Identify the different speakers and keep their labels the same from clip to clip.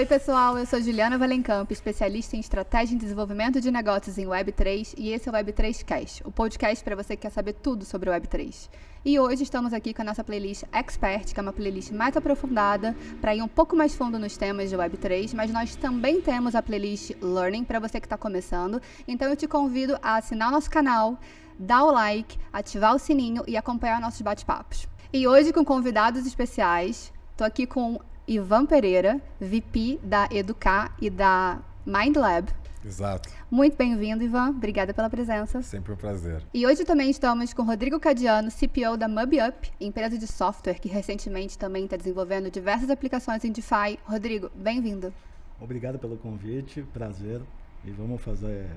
Speaker 1: Oi, pessoal, eu sou Juliana Valencamp, especialista em estratégia e desenvolvimento de negócios em Web3, e esse é o Web3 Cast, o podcast para você que quer saber tudo sobre o Web3. E hoje estamos aqui com a nossa playlist Expert, que é uma playlist mais aprofundada, para ir um pouco mais fundo nos temas de Web3, mas nós também temos a playlist Learning para você que está começando, então eu te convido a assinar o nosso canal, dar o like, ativar o sininho e acompanhar nossos bate-papos. E hoje com convidados especiais, estou aqui com Ivan Pereira, VP da Educar e da MindLab.
Speaker 2: Exato.
Speaker 1: Muito bem-vindo, Ivan. Obrigada pela presença.
Speaker 2: Sempre um prazer.
Speaker 1: E hoje também estamos com Rodrigo Cadiano, CPO da MubUp, empresa de software que recentemente também está desenvolvendo diversas aplicações em DeFi. Rodrigo, bem-vindo.
Speaker 3: Obrigado pelo convite, prazer. E vamos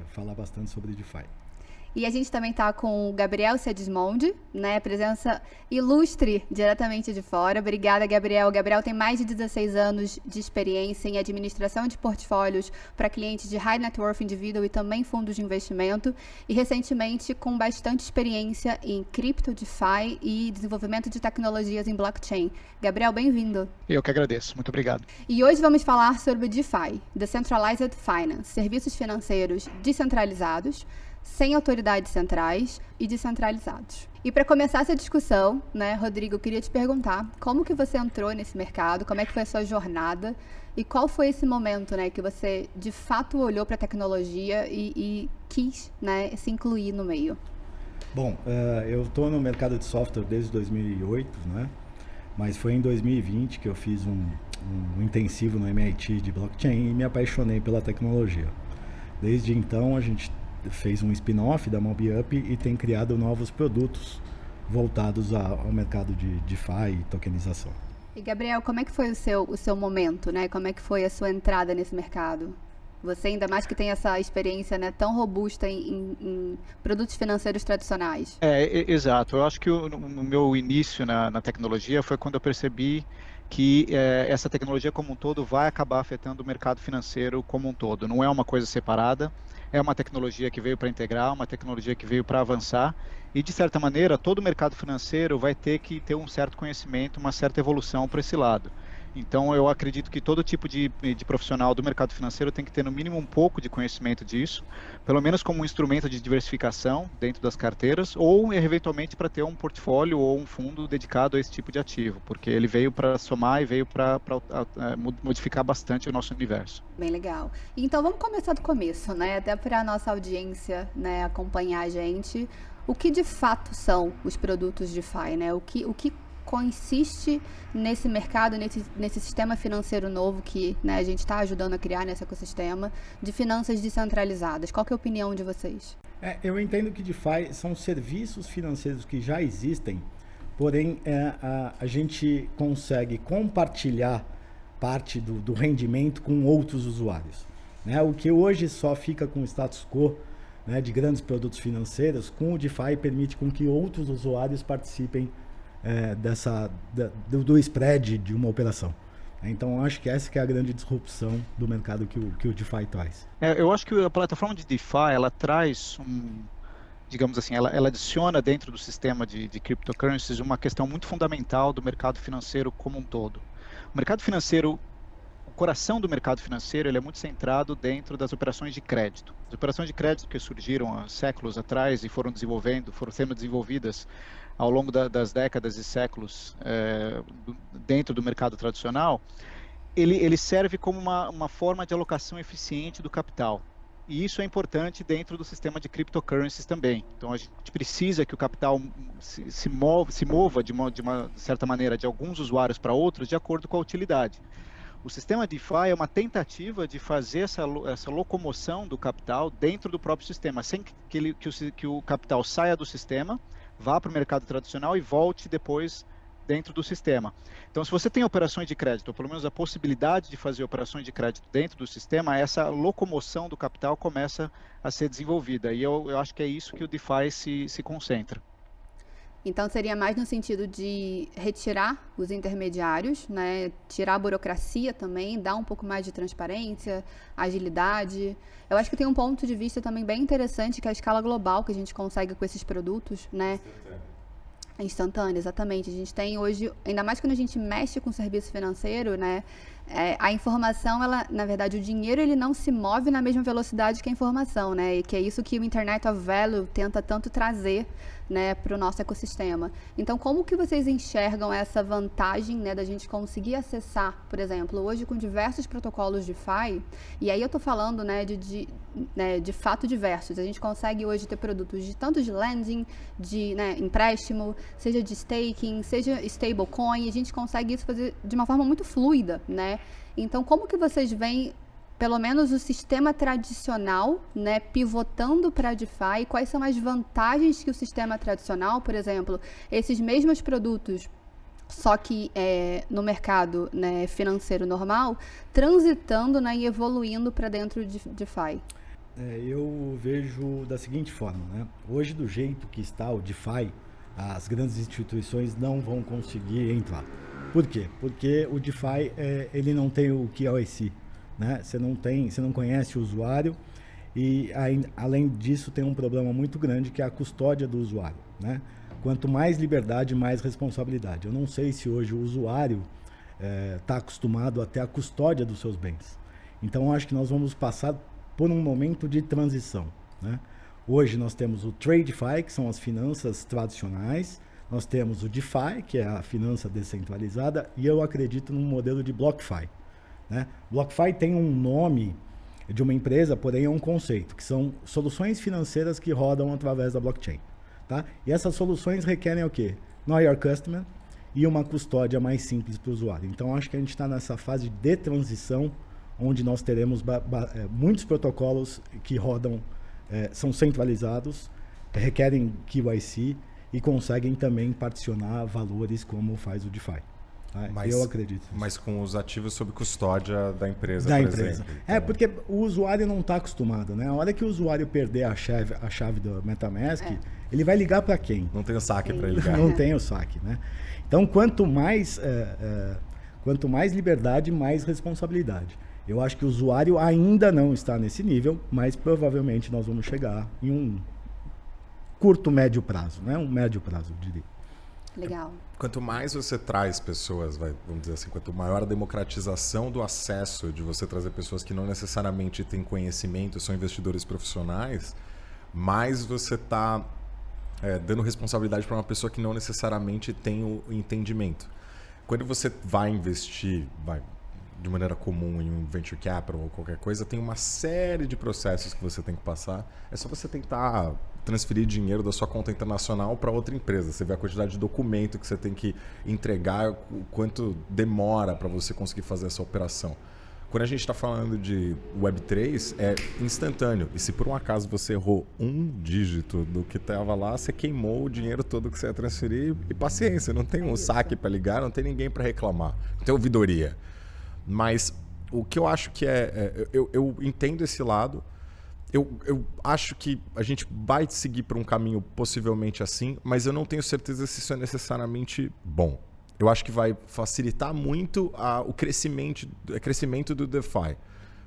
Speaker 3: falar bastante sobre DeFi.
Speaker 1: E a gente também está com o Gabriel Sedismonde, né? Presença ilustre diretamente de fora. Obrigada, Gabriel. O Gabriel tem mais de 16 anos de experiência em administração de portfólios para clientes de high net worth individual e também fundos de investimento. E recentemente com bastante experiência em cripto, DeFi e desenvolvimento de tecnologias em blockchain. Gabriel, bem-vindo.
Speaker 4: Eu que agradeço. Muito obrigado.
Speaker 1: E hoje vamos falar sobre DeFi, Decentralized Finance, serviços financeiros descentralizados, sem autoridades centrais e descentralizados. E para começar essa discussão, né, Rodrigo, eu queria te perguntar como que você entrou nesse mercado, como é que foi a sua jornada e qual foi esse momento, né, que você de fato olhou para a tecnologia e quis, né, se incluir no meio.
Speaker 3: Bom, eu estou no mercado de software desde 2008, né? Mas foi em 2020 que eu fiz um intensivo no MIT de blockchain e me apaixonei pela tecnologia. Desde então a gente fez um spin-off da MobUp e tem criado novos produtos voltados ao mercado de DeFi e tokenização.
Speaker 1: E Gabriel, como é que foi o seu momento, né? Como é que foi a sua entrada nesse mercado? Você ainda mais que tem essa experiência, né, tão robusta em produtos financeiros tradicionais.
Speaker 4: Exato. Eu acho que o meu início na tecnologia foi quando eu percebi que essa tecnologia como um todo vai acabar afetando o mercado financeiro como um todo. Não é uma coisa separada. É uma tecnologia que veio para integrar, uma tecnologia que veio para avançar e, de certa maneira, todo o mercado financeiro vai ter que ter um certo conhecimento, uma certa evolução para esse lado. Então, eu acredito que todo tipo de profissional do mercado financeiro tem que ter, no mínimo, um pouco de conhecimento disso, pelo menos como um instrumento de diversificação dentro das carteiras, ou, eventualmente, para ter um portfólio ou um fundo dedicado a esse tipo de ativo, porque ele veio para somar e veio para modificar bastante o nosso universo.
Speaker 1: Bem legal. Então, vamos começar do começo, né? Até para a nossa audiência, né, acompanhar a gente. O que, de fato, são os produtos DeFi, né? O que consiste nesse mercado, nesse sistema financeiro novo que, né, a gente está ajudando a criar nesse ecossistema de finanças descentralizadas. Qual que é a opinião de vocês?
Speaker 3: Eu entendo que DeFi são serviços financeiros que já existem, porém a gente consegue compartilhar parte do rendimento com outros usuários, né? O que hoje só fica com o status quo, né, de grandes produtos financeiros, com o DeFi permite com que outros usuários participem do spread de uma operação. Então, acho que essa que é a grande disrupção do mercado que o DeFi traz.
Speaker 4: Eu acho que a plataforma de DeFi, ela traz digamos assim, ela adiciona dentro do sistema de cryptocurrencies uma questão muito fundamental do mercado financeiro como um todo. O mercado financeiro, o coração do mercado financeiro, ele é muito centrado dentro das operações de crédito. As operações de crédito que surgiram há séculos atrás e foram sendo desenvolvidas ao longo das décadas e séculos dentro do mercado tradicional, ele serve como uma forma de alocação eficiente do capital. E isso é importante dentro do sistema de cryptocurrencies também. Então, a gente precisa que o capital se mova de uma certa maneira de alguns usuários para outros de acordo com a utilidade. O sistema DeFi é uma tentativa de fazer essa locomoção do capital dentro do próprio sistema, sem que o capital saia do sistema, vá para o mercado tradicional e volte depois dentro do sistema. Então, se você tem operações de crédito, ou pelo menos a possibilidade de fazer operações de crédito dentro do sistema, essa locomoção do capital começa a ser desenvolvida. E eu acho que é isso que o DeFi se concentra.
Speaker 1: Então, seria mais no sentido de retirar os intermediários, né? Tirar a burocracia também, dar um pouco mais de transparência, agilidade. Eu acho que tem um ponto de vista também bem interessante, que é a escala global que a gente consegue com esses produtos, né? Instantâneo, exatamente. A gente tem hoje, ainda mais quando a gente mexe com serviço financeiro, né? A informação, na verdade, o dinheiro ele não se move na mesma velocidade que a informação, né? E que é isso que o Internet of Value tenta tanto trazer, né, para o nosso ecossistema. Então, como que vocês enxergam essa vantagem, né, da gente conseguir acessar, por exemplo, hoje com diversos protocolos DeFi, e aí eu estou falando, né, de fato diversos. A gente consegue hoje ter produtos tanto de lending, de, né, empréstimo, seja de staking, seja stablecoin, a gente consegue isso fazer de uma forma muito fluida, né? Então, como que vocês veem pelo menos o sistema tradicional, né, pivotando para a DeFi? Quais são as vantagens que o sistema tradicional, por exemplo, esses mesmos produtos, só que no mercado, né, financeiro normal, transitando, né, e evoluindo para dentro de DeFi?
Speaker 3: Eu vejo da seguinte forma, né? Hoje, do jeito que está o DeFi, as grandes instituições não vão conseguir entrar. Por quê? Porque o DeFi ele não tem o KYC. Né? Você não conhece o usuário e além disso tem um problema muito grande que é a custódia do usuário, né? Quanto mais liberdade, mais responsabilidade. Eu não sei se hoje o usuário está acostumado a ter a custódia dos seus bens. Então, eu acho que nós vamos passar por um momento de transição, né? Hoje nós temos o TradeFi, que são as finanças tradicionais, nós temos o DeFi, que é a finança descentralizada, e eu acredito num modelo de BlockFi. Né? BlockFi tem um nome de uma empresa, porém é um conceito, que são soluções financeiras que rodam através da blockchain. Tá? E essas soluções requerem o quê? Know Your Customer e uma custódia mais simples para o usuário. Então, acho que a gente está nessa fase de transição, onde nós teremos muitos protocolos que rodam, são centralizados, requerem KYC e conseguem também particionar valores como faz o DeFi. Eu acredito.
Speaker 2: Mas com os ativos sob custódia da empresa,
Speaker 3: por
Speaker 2: exemplo.
Speaker 3: Então, porque o usuário não está acostumado, né? A hora que o usuário perder a chave do MetaMask, ele vai ligar para quem?
Speaker 2: Não tem o saque para ligar.
Speaker 3: Não tem o saque, né? Então, quanto mais liberdade, mais responsabilidade. Eu acho que o usuário ainda não está nesse nível, mas provavelmente nós vamos chegar em um curto, médio prazo, né? Um médio prazo, eu diria.
Speaker 1: Legal.
Speaker 2: Quanto mais você traz pessoas, vamos dizer assim, quanto maior a democratização do acesso, de você trazer pessoas que não necessariamente têm conhecimento, são investidores profissionais, mais você está dando responsabilidade para uma pessoa que não necessariamente tem o entendimento. Quando você vai investir de maneira comum em um venture capital ou qualquer coisa, tem uma série de processos que você tem que passar. É só você tentar transferir dinheiro da sua conta internacional para outra empresa. Você vê a quantidade de documento que você tem que entregar, o quanto demora para você conseguir fazer essa operação. Quando a gente está falando de Web3, é instantâneo. E se por um acaso você errou um dígito do que estava lá, você queimou o dinheiro todo que você ia transferir e paciência. Não tem um saque para ligar, não tem ninguém para reclamar. Não tem ouvidoria. Mas o que eu acho que eu entendo esse lado. Eu acho que a gente vai seguir por um caminho possivelmente assim, mas eu não tenho certeza se isso é necessariamente bom. Eu acho que vai facilitar muito o crescimento do DeFi.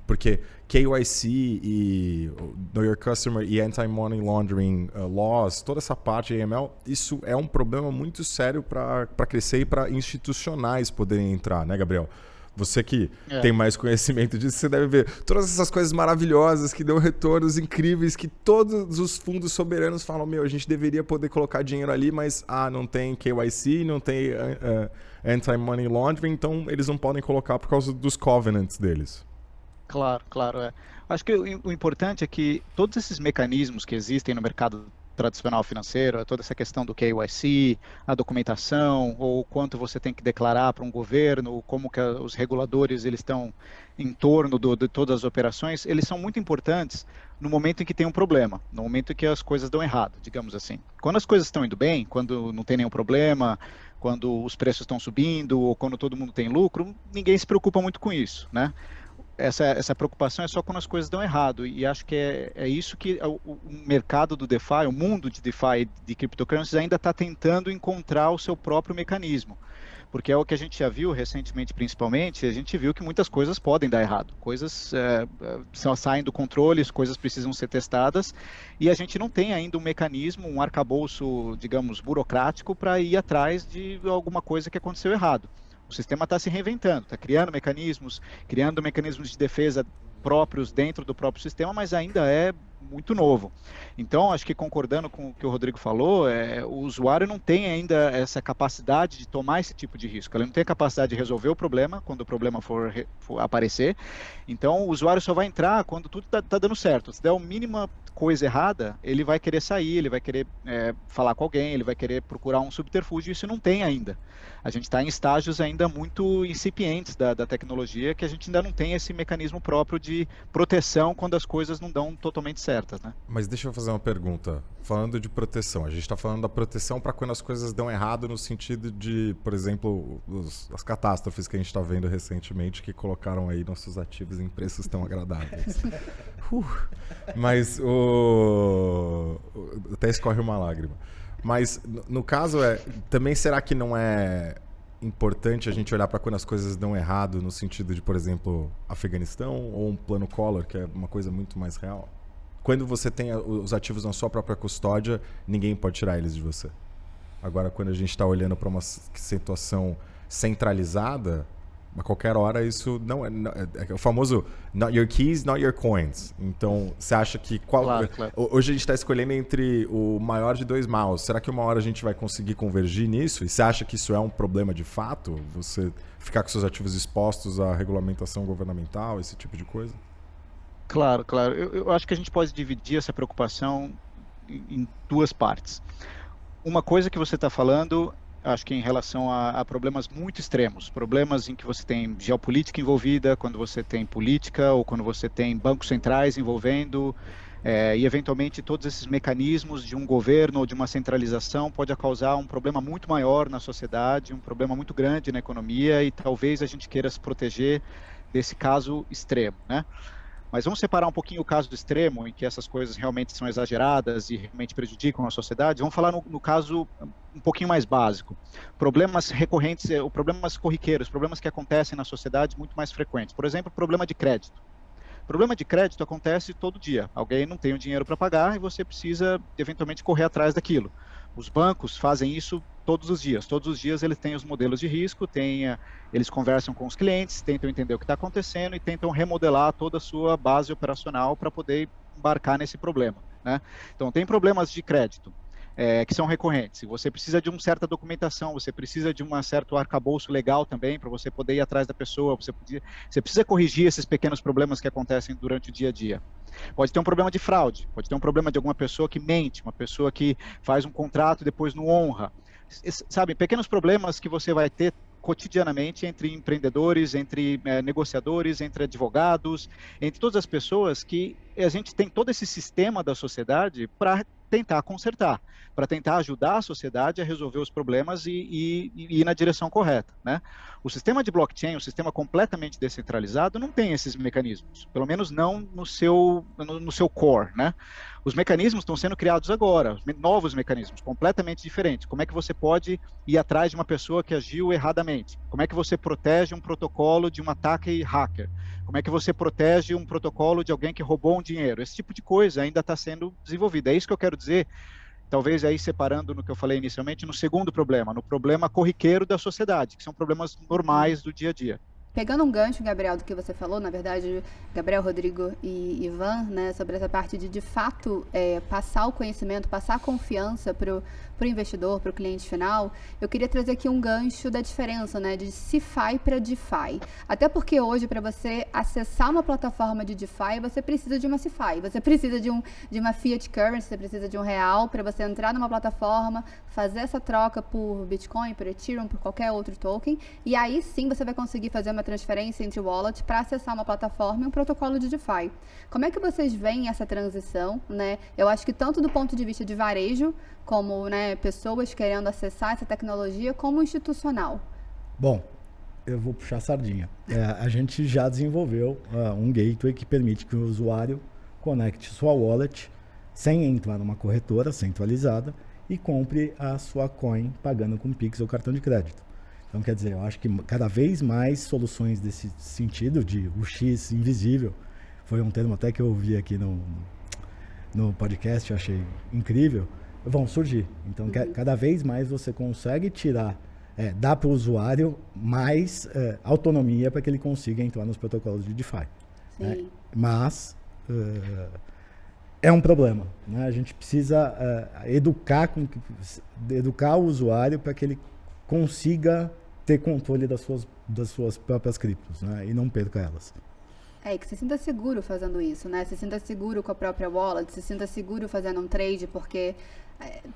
Speaker 2: Porque KYC e Know Your Customer e Anti-Money Laundering Laws, toda essa parte de AML, isso é um problema muito sério para crescer e para institucionais poderem entrar, né, Gabriel? Você que tem mais conhecimento disso, você deve ver todas essas coisas maravilhosas que dão retornos incríveis, que todos os fundos soberanos falam, a gente deveria poder colocar dinheiro ali, mas não tem KYC, não tem Anti-Money Laundering, então eles não podem colocar por causa dos covenants deles.
Speaker 4: Claro. Acho que o importante é que todos esses mecanismos que existem no mercado tradicional financeiro, toda essa questão do KYC, a documentação, ou quanto você tem que declarar para um governo, como que os reguladores eles estão em torno de todas as operações, eles são muito importantes no momento em que tem um problema, no momento em que as coisas dão errado, digamos assim. Quando as coisas estão indo bem, quando não tem nenhum problema, quando os preços estão subindo, ou quando todo mundo tem lucro, ninguém se preocupa muito com isso, né? Essa preocupação é só quando as coisas dão errado, e acho que é isso que o mercado do DeFi, o mundo de DeFi, de cryptocurrencies, ainda está tentando encontrar o seu próprio mecanismo, porque é o que a gente já viu recentemente, principalmente, a gente viu que muitas coisas podem dar errado, coisas saem do controle, coisas precisam ser testadas, e a gente não tem ainda um mecanismo, um arcabouço, digamos, burocrático para ir atrás de alguma coisa que aconteceu errado. O sistema está se reinventando, está criando mecanismos de defesa próprios dentro do próprio sistema, mas ainda é muito novo. Então, acho que concordando com o que o Rodrigo falou, o usuário não tem ainda essa capacidade de tomar esse tipo de risco. Ele não tem a capacidade de resolver o problema quando o problema for aparecer. Então, o usuário só vai entrar quando tudo está dando certo. Se der a mínima coisa errada, ele vai querer sair, ele vai querer falar com alguém, ele vai querer procurar um subterfúgio. Isso não tem ainda. A gente está em estágios ainda muito incipientes da tecnologia, que a gente ainda não tem esse mecanismo próprio de proteção quando as coisas não dão totalmente certas, né?
Speaker 2: Mas deixa eu fazer uma pergunta. Falando de proteção, a gente está falando da proteção para quando as coisas dão errado, no sentido de, por exemplo, as catástrofes que a gente está vendo recentemente, que colocaram aí nossos ativos em preços tão agradáveis. Mas até escorre uma lágrima. Mas no caso também será que não é importante a gente olhar para quando as coisas dão errado, no sentido de, por exemplo, Afeganistão ou um plano Collor, que é uma coisa muito mais real? Quando você tem os ativos na sua própria custódia, ninguém pode tirar eles de você. Agora, quando a gente está olhando para uma situação centralizada, a qualquer hora isso é o famoso not your keys, not your coins. Então, você acha que
Speaker 4: Claro.
Speaker 2: Hoje a gente está escolhendo entre o maior de dois maus. Será que uma hora a gente vai conseguir convergir nisso? E você acha que isso é um problema de fato? Você ficar com seus ativos expostos à regulamentação governamental, esse tipo de coisa?
Speaker 4: Claro. Eu acho que a gente pode dividir essa preocupação em duas partes. Uma coisa que você está falando, acho que em relação a problemas muito extremos, problemas em que você tem geopolítica envolvida, quando você tem política ou quando você tem bancos centrais envolvendo, e eventualmente todos esses mecanismos de um governo ou de uma centralização pode causar um problema muito maior na sociedade, um problema muito grande na economia, e talvez a gente queira se proteger desse caso extremo, né? Mas vamos separar um pouquinho o caso do extremo, em que essas coisas realmente são exageradas e realmente prejudicam a sociedade. Vamos falar no caso um pouquinho mais básico. Problemas recorrentes, problemas corriqueiros, problemas que acontecem na sociedade muito mais frequentes. Por exemplo, problema de crédito. Problema de crédito acontece todo dia. Alguém não tem o dinheiro para pagar e você precisa, eventualmente, correr atrás daquilo. Os bancos fazem isso todos os dias. Todos os dias eles têm os modelos de risco, eles conversam com os clientes, tentam entender o que está acontecendo e tentam remodelar toda a sua base operacional para poder embarcar nesse problema, né? Então, tem problemas de crédito que são recorrentes. Você precisa de uma certa documentação, você precisa de um certo arcabouço legal também para você poder ir atrás da pessoa, você precisa corrigir esses pequenos problemas que acontecem durante o dia a dia. Pode ter um problema de fraude, pode ter um problema de alguma pessoa que mente, uma pessoa que faz um contrato e depois não honra. Sabe, pequenos problemas que você vai ter cotidianamente entre empreendedores, entre negociadores, entre advogados, entre todas as pessoas, que a gente tem todo esse sistema da sociedade para tentar consertar, para tentar ajudar a sociedade a resolver os problemas e ir na direção correta, né? O sistema de blockchain, o sistema completamente descentralizado, não tem esses mecanismos, pelo menos não no seu core, né? Os mecanismos estão sendo criados agora, novos mecanismos, completamente diferentes. Como é que você pode ir atrás de uma pessoa que agiu erradamente? Como é que você protege um protocolo de um ataque hacker? Como é que você protege um protocolo de alguém que roubou um dinheiro? Esse tipo de coisa ainda está sendo desenvolvida. É isso que eu quero dizer, talvez aí separando no que eu falei inicialmente, no segundo problema, no problema corriqueiro da sociedade, que são problemas normais do dia a dia.
Speaker 1: Pegando um gancho, Gabriel, do que você falou, na verdade, Gabriel, Rodrigo e Ivan, né, sobre essa parte de fato, passar o conhecimento, passar a confiança para o investidor, para o cliente final, eu queria trazer aqui um gancho da diferença, né, de CeFi para DeFi. Até porque hoje, para você acessar uma plataforma de DeFi, você precisa de uma CeFi, você precisa de uma Fiat Currency, você precisa de um real para você entrar numa plataforma, fazer essa troca por Bitcoin, por Ethereum, por qualquer outro token, e aí sim você vai conseguir fazer uma transferência entre wallet para acessar uma plataforma e um protocolo de DeFi. Como é que vocês veem essa transição, né? Eu acho que tanto do ponto de vista de varejo, como, né, pessoas querendo acessar essa tecnologia, como institucional.
Speaker 3: Bom, eu vou puxar a sardinha. A gente já desenvolveu um gateway que permite que o usuário conecte sua wallet sem entrar numa corretora centralizada e compre a sua coin pagando com Pix ou cartão de crédito. Então, quer dizer, eu acho que cada vez mais soluções desse sentido, de o X invisível, foi um termo até que eu ouvi aqui no podcast, eu achei incrível, vão surgir. Então, cada vez mais você consegue tirar dar para o usuário mais autonomia para que ele consiga entrar nos protocolos de DeFi. Né? Mas é um problema. Né? A gente precisa educar o usuário para que ele consiga ter controle das suas próprias criptos, né? E não perca elas.
Speaker 1: E que se sinta seguro fazendo isso, né? Se sinta seguro com a própria wallet, se sinta seguro fazendo um trade, porque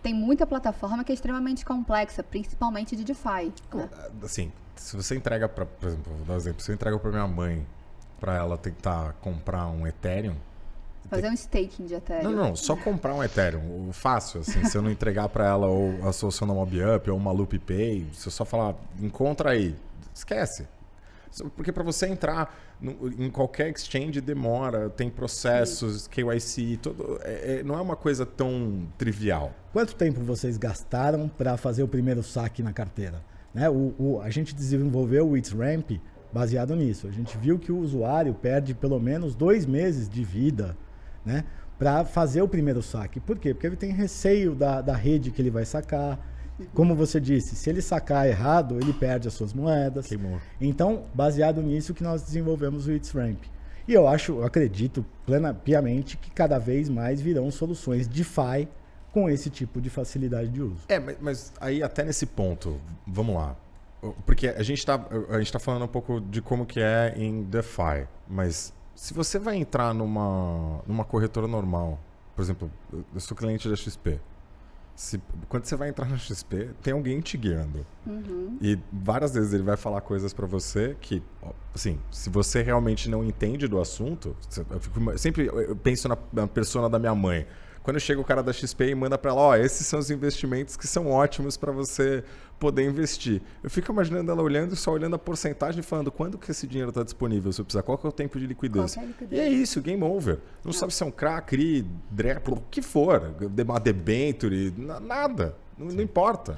Speaker 1: tem muita plataforma que é extremamente complexa, principalmente de DeFi. Né?
Speaker 2: Assim, se você entrega por exemplo, vou dar um exemplo, se eu entrego para minha mãe, para ela tentar comprar um Ethereum,
Speaker 1: fazer um staking de Ethereum.
Speaker 2: Não, só comprar um Ethereum, fácil, assim, se eu não entregar para ela ou a solução da MobiUp ou uma Loop Pay, se eu só falar, encontra aí, esquece. Porque para você entrar em qualquer exchange demora, tem processos, KYC, não é uma coisa tão trivial.
Speaker 3: Quanto tempo vocês gastaram para fazer o primeiro saque na carteira? Né? A gente desenvolveu o ItsRamp baseado nisso. A gente viu que o usuário perde pelo menos 2 meses de vida, né, para fazer o primeiro saque. Por quê? Porque ele tem receio da rede que ele vai sacar. Como você disse, se ele sacar errado, ele perde as suas moedas.
Speaker 2: Queimou.
Speaker 3: Então, baseado nisso que nós desenvolvemos o ItsRamp. E eu acredito piamente que cada vez mais virão soluções DeFi com esse tipo de facilidade de uso.
Speaker 2: Mas aí até nesse ponto, vamos lá. Porque a gente tá falando um pouco de como que é em DeFi, mas se você vai entrar numa corretora normal, por exemplo, eu sou cliente da XP, quando você vai entrar na XP, tem alguém te guiando. E várias vezes ele vai falar coisas para você que, assim, se você realmente não entende do assunto, eu penso na persona da minha mãe. Quando chega o cara da XP e manda para ela, esses são os investimentos que são ótimos para você poder investir. Eu fico imaginando ela olhando, só olhando a porcentagem e falando quando que esse dinheiro está disponível, se eu precisar, qual que é o tempo de liquidez. E é isso, game over. Não sabe se é um CRA, CRI, DREP, o que for, uma debenture, nada. Não importa.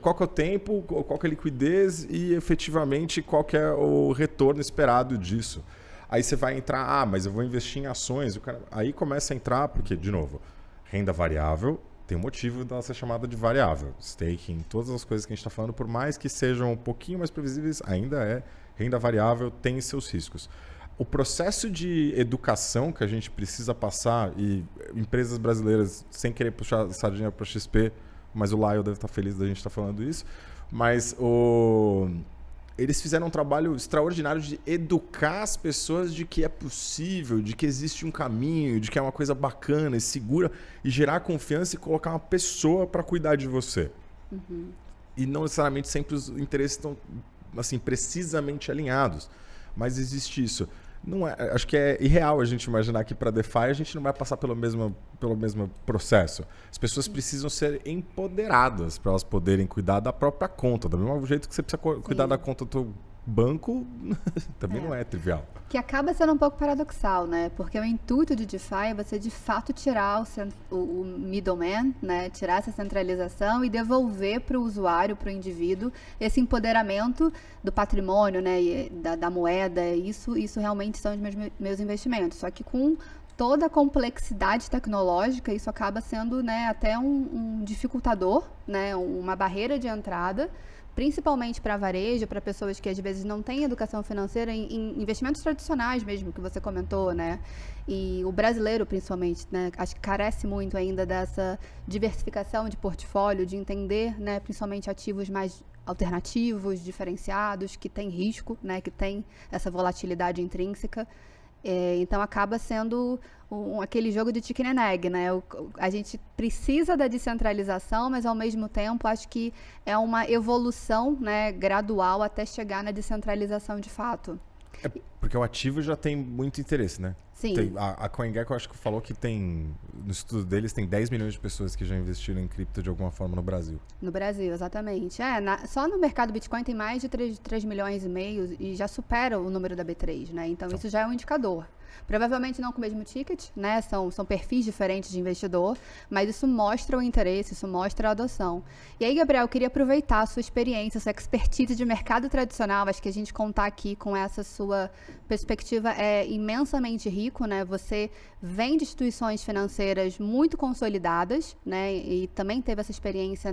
Speaker 2: Qual que é o tempo, qual que é a liquidez e efetivamente qual que é o retorno esperado disso. Aí você vai entrar, mas eu vou investir em ações. Aí começa a entrar, porque, de novo, renda variável tem um motivo dela ser chamada de variável. Staking, todas as coisas que a gente está falando, por mais que sejam um pouquinho mais previsíveis, ainda é renda variável, tem seus riscos. O processo de educação que a gente precisa passar, e empresas brasileiras, sem querer puxar essa sardinha para a XP, mas o Lyle deve estar feliz da gente estar falando isso, mas eles fizeram um trabalho extraordinário de educar as pessoas de que é possível, de que existe um caminho, de que é uma coisa bacana e segura, e gerar confiança e colocar uma pessoa para cuidar de você. E não necessariamente sempre os interesses estão assim, precisamente alinhados, mas existe isso. Não acho que é irreal a gente imaginar que para DeFi a gente não vai passar pelo mesmo processo. As pessoas precisam ser empoderadas para elas poderem cuidar da própria conta. Do mesmo jeito que você precisa cuidar da conta do teu banco, também não é trivial.
Speaker 1: Que acaba sendo um pouco paradoxal, né? Porque o intuito de DeFi é você, de fato, tirar o middleman, né? Tirar essa centralização e devolver para o usuário, para o indivíduo, esse empoderamento do patrimônio, né? E da moeda. Isso realmente são os meus investimentos. Só que com toda a complexidade tecnológica, isso acaba sendo, né, até um dificultador, né? Uma barreira de entrada, principalmente para varejo, para pessoas que às vezes não têm educação financeira em investimentos tradicionais mesmo, que você comentou, né? E o brasileiro, principalmente, né? Acho que carece muito ainda dessa diversificação de portfólio, de entender, né, principalmente ativos mais alternativos, diferenciados, que têm risco, né, que têm essa volatilidade intrínseca. Então acaba sendo aquele jogo de chicken and egg, né? A gente precisa da descentralização, mas ao mesmo tempo acho que é uma evolução, né, gradual até chegar na descentralização de fato.
Speaker 2: Porque o ativo já tem muito interesse, né?
Speaker 1: Sim.
Speaker 2: A CoinGecko, acho que falou que tem, no estudo deles, tem 10 milhões de pessoas que já investiram em cripto de alguma forma no Brasil.
Speaker 1: No Brasil, exatamente. Só no mercado Bitcoin tem mais de 3 milhões e meio e já supera o número da B3, né? Então isso já é um indicador. Provavelmente não com o mesmo ticket, né? São perfis diferentes de investidor, mas isso mostra o interesse, isso mostra a adoção. E aí, Gabriel, eu queria aproveitar a sua experiência, a sua expertise de mercado tradicional. Acho que a gente contar aqui com essa sua perspectiva é imensamente rico, né? Você vem de instituições financeiras muito consolidadas, né? E também teve essa experiência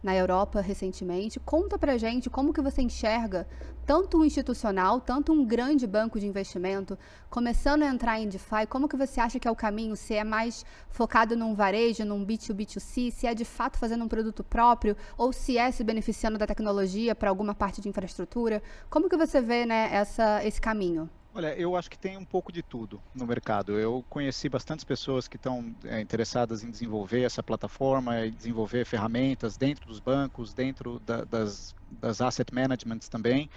Speaker 1: na Europa recentemente. Conta pra gente como que você enxerga tanto um institucional, tanto um grande banco de investimento começando a entrar em DeFi. Como que você acha que é o caminho? Se é mais focado num varejo, num B2B2C, se é de fato fazendo um produto próprio ou se é se beneficiando da tecnologia para alguma parte de infraestrutura? Como que você vê, né, esse caminho?
Speaker 4: Olha, eu acho que tem um pouco de tudo no mercado. Eu conheci bastantes pessoas que estão interessadas em desenvolver essa plataforma e desenvolver ferramentas dentro dos bancos, dentro das asset managements também.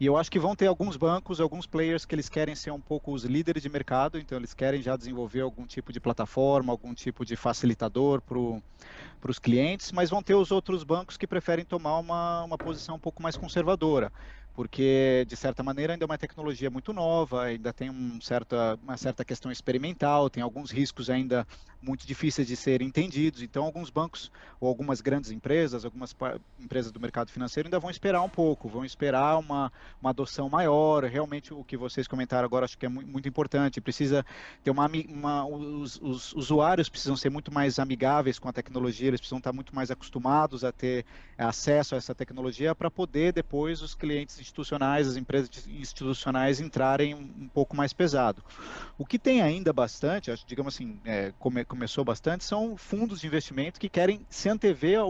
Speaker 4: E eu acho que vão ter alguns bancos, alguns players que eles querem ser um pouco os líderes de mercado, então eles querem já desenvolver algum tipo de plataforma, algum tipo de facilitador para os clientes, mas vão ter os outros bancos que preferem tomar uma posição um pouco mais conservadora, porque, de certa maneira, ainda é uma tecnologia muito nova, ainda tem uma certa questão experimental, tem alguns riscos ainda muito difíceis de serem entendidos. Então, alguns bancos ou algumas grandes empresas, algumas empresas do mercado financeiro ainda vão esperar um pouco, vão esperar uma adoção maior. Realmente, o que vocês comentaram agora, acho que é muito importante. Precisa ter os usuários precisam ser muito mais amigáveis com a tecnologia, eles precisam estar muito mais acostumados a ter acesso a essa tecnologia para poder depois os clientes institucionais, as empresas institucionais entrarem um pouco mais pesado. O que tem ainda bastante, acho, digamos assim, começou bastante, são fundos de investimento que querem se antever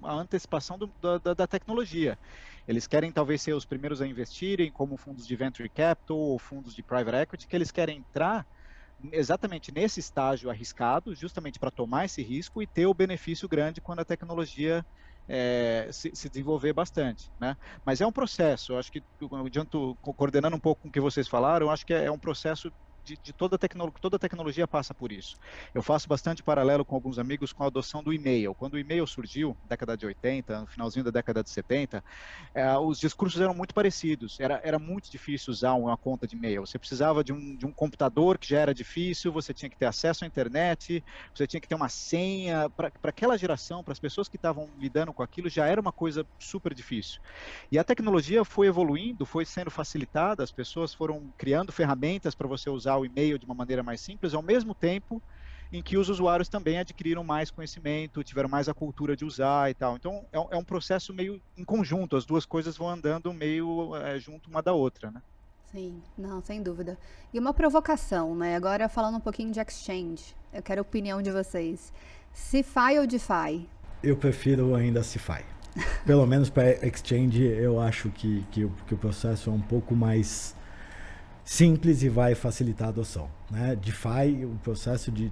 Speaker 4: à antecipação da tecnologia. Eles querem talvez ser os primeiros a investirem, como fundos de venture capital ou fundos de private equity, que eles querem entrar exatamente nesse estágio arriscado, justamente para tomar esse risco e ter o benefício grande quando a tecnologia se desenvolver bastante, né? Mas é um processo, eu acho que, coordenando um pouco com o que vocês falaram, eu acho que é um processo de toda a tecnologia passa por isso. Eu faço bastante paralelo com alguns amigos com a adoção do e-mail. Quando o e-mail surgiu, década de 80, no finalzinho da década de 70, os discursos eram muito parecidos. Era muito difícil usar uma conta de e-mail. Você precisava de um computador que já era difícil, você tinha que ter acesso à internet, você tinha que ter uma senha. Para aquela geração, para as pessoas que estavam lidando com aquilo, já era uma coisa super difícil. E a tecnologia foi evoluindo, foi sendo facilitada, as pessoas foram criando ferramentas para você usar o e-mail de uma maneira mais simples, ao mesmo tempo em que os usuários também adquiriram mais conhecimento, tiveram mais a cultura de usar e tal. Então, é um processo meio em conjunto, as duas coisas vão andando meio junto uma da outra, né?
Speaker 1: Sim, não, sem dúvida. E uma provocação, né? Agora falando um pouquinho de exchange, eu quero a opinião de vocês. CeFi ou DeFi?
Speaker 3: Eu prefiro ainda CeFi. Pelo menos para exchange, eu acho que o processo é um pouco mais simples e vai facilitar a adoção, né? DeFi, o processo de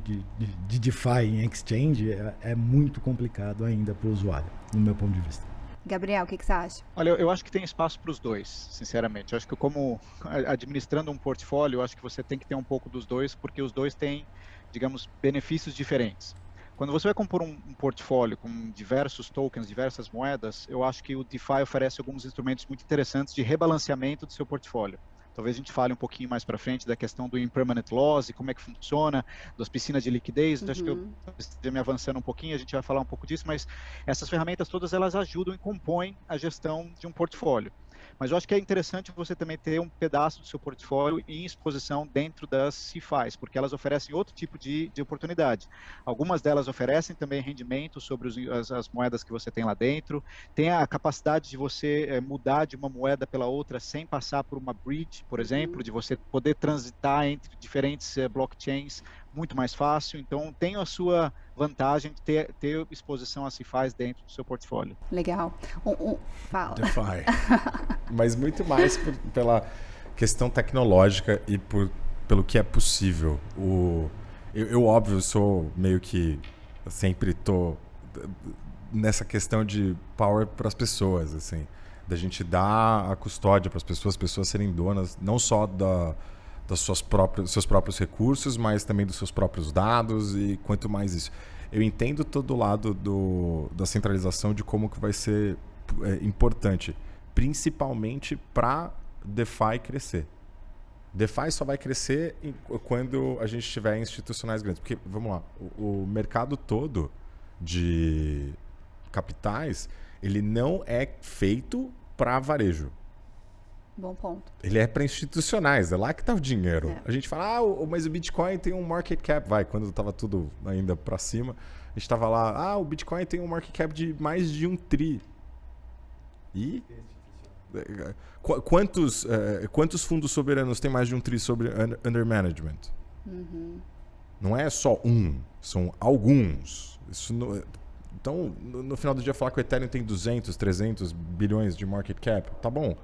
Speaker 3: DeFi em exchange é muito complicado ainda para o usuário, no meu ponto de vista.
Speaker 1: Gabriel, o que você acha?
Speaker 4: Olha, eu acho que tem espaço para os dois, sinceramente. Eu acho que como administrando um portfólio, eu acho que você tem que ter um pouco dos dois, porque os dois têm, digamos, benefícios diferentes. Quando você vai compor um portfólio com diversos tokens, diversas moedas, eu acho que o DeFi oferece alguns instrumentos muito interessantes de rebalanceamento do seu portfólio. Talvez a gente fale um pouquinho mais para frente da questão do impermanent loss e como é que funciona, das piscinas de liquidez. Acho que eu esteja me avançando um pouquinho, a gente vai falar um pouco disso, mas essas ferramentas todas elas ajudam e compõem a gestão de um portfólio. Mas eu acho que é interessante você também ter um pedaço do seu portfólio em exposição dentro das CeFis, porque elas oferecem outro tipo de oportunidade. Algumas delas oferecem também rendimento sobre as moedas que você tem lá dentro, tem a capacidade de você mudar de uma moeda pela outra sem passar por uma bridge, por exemplo, de você poder transitar entre diferentes blockchains muito mais fácil. Então, tem a sua vantagem de ter exposição a CeFis dentro do seu portfólio.
Speaker 1: Legal. Fala.
Speaker 2: DeFi. Mas muito mais pela questão tecnológica e pelo que é possível. Eu óbvio, sou meio que sempre tô nessa questão de power para as pessoas, assim, da gente dar a custódia para as pessoas serem donas não só dos seus próprios recursos, mas também dos seus próprios dados e quanto mais isso. Eu entendo todo o lado da centralização de como que vai ser importante, principalmente para DeFi crescer. DeFi só vai crescer quando a gente tiver institucionais grandes. Porque, vamos lá, o mercado todo de capitais, ele não é feito para varejo.
Speaker 1: Bom ponto.
Speaker 2: Ele é para institucionais, é lá que tá o dinheiro.
Speaker 1: É.
Speaker 2: A gente fala, mas o Bitcoin tem um market cap, quando tava tudo ainda para cima, a gente tava lá, o Bitcoin tem um market cap de mais de 1 tri. E quantos fundos soberanos tem mais de 1 tri sobre under management? Não é só um, são alguns. Isso não, então, no final do dia, falar que o Ethereum tem 200, 300 bilhões de market cap, tá bom.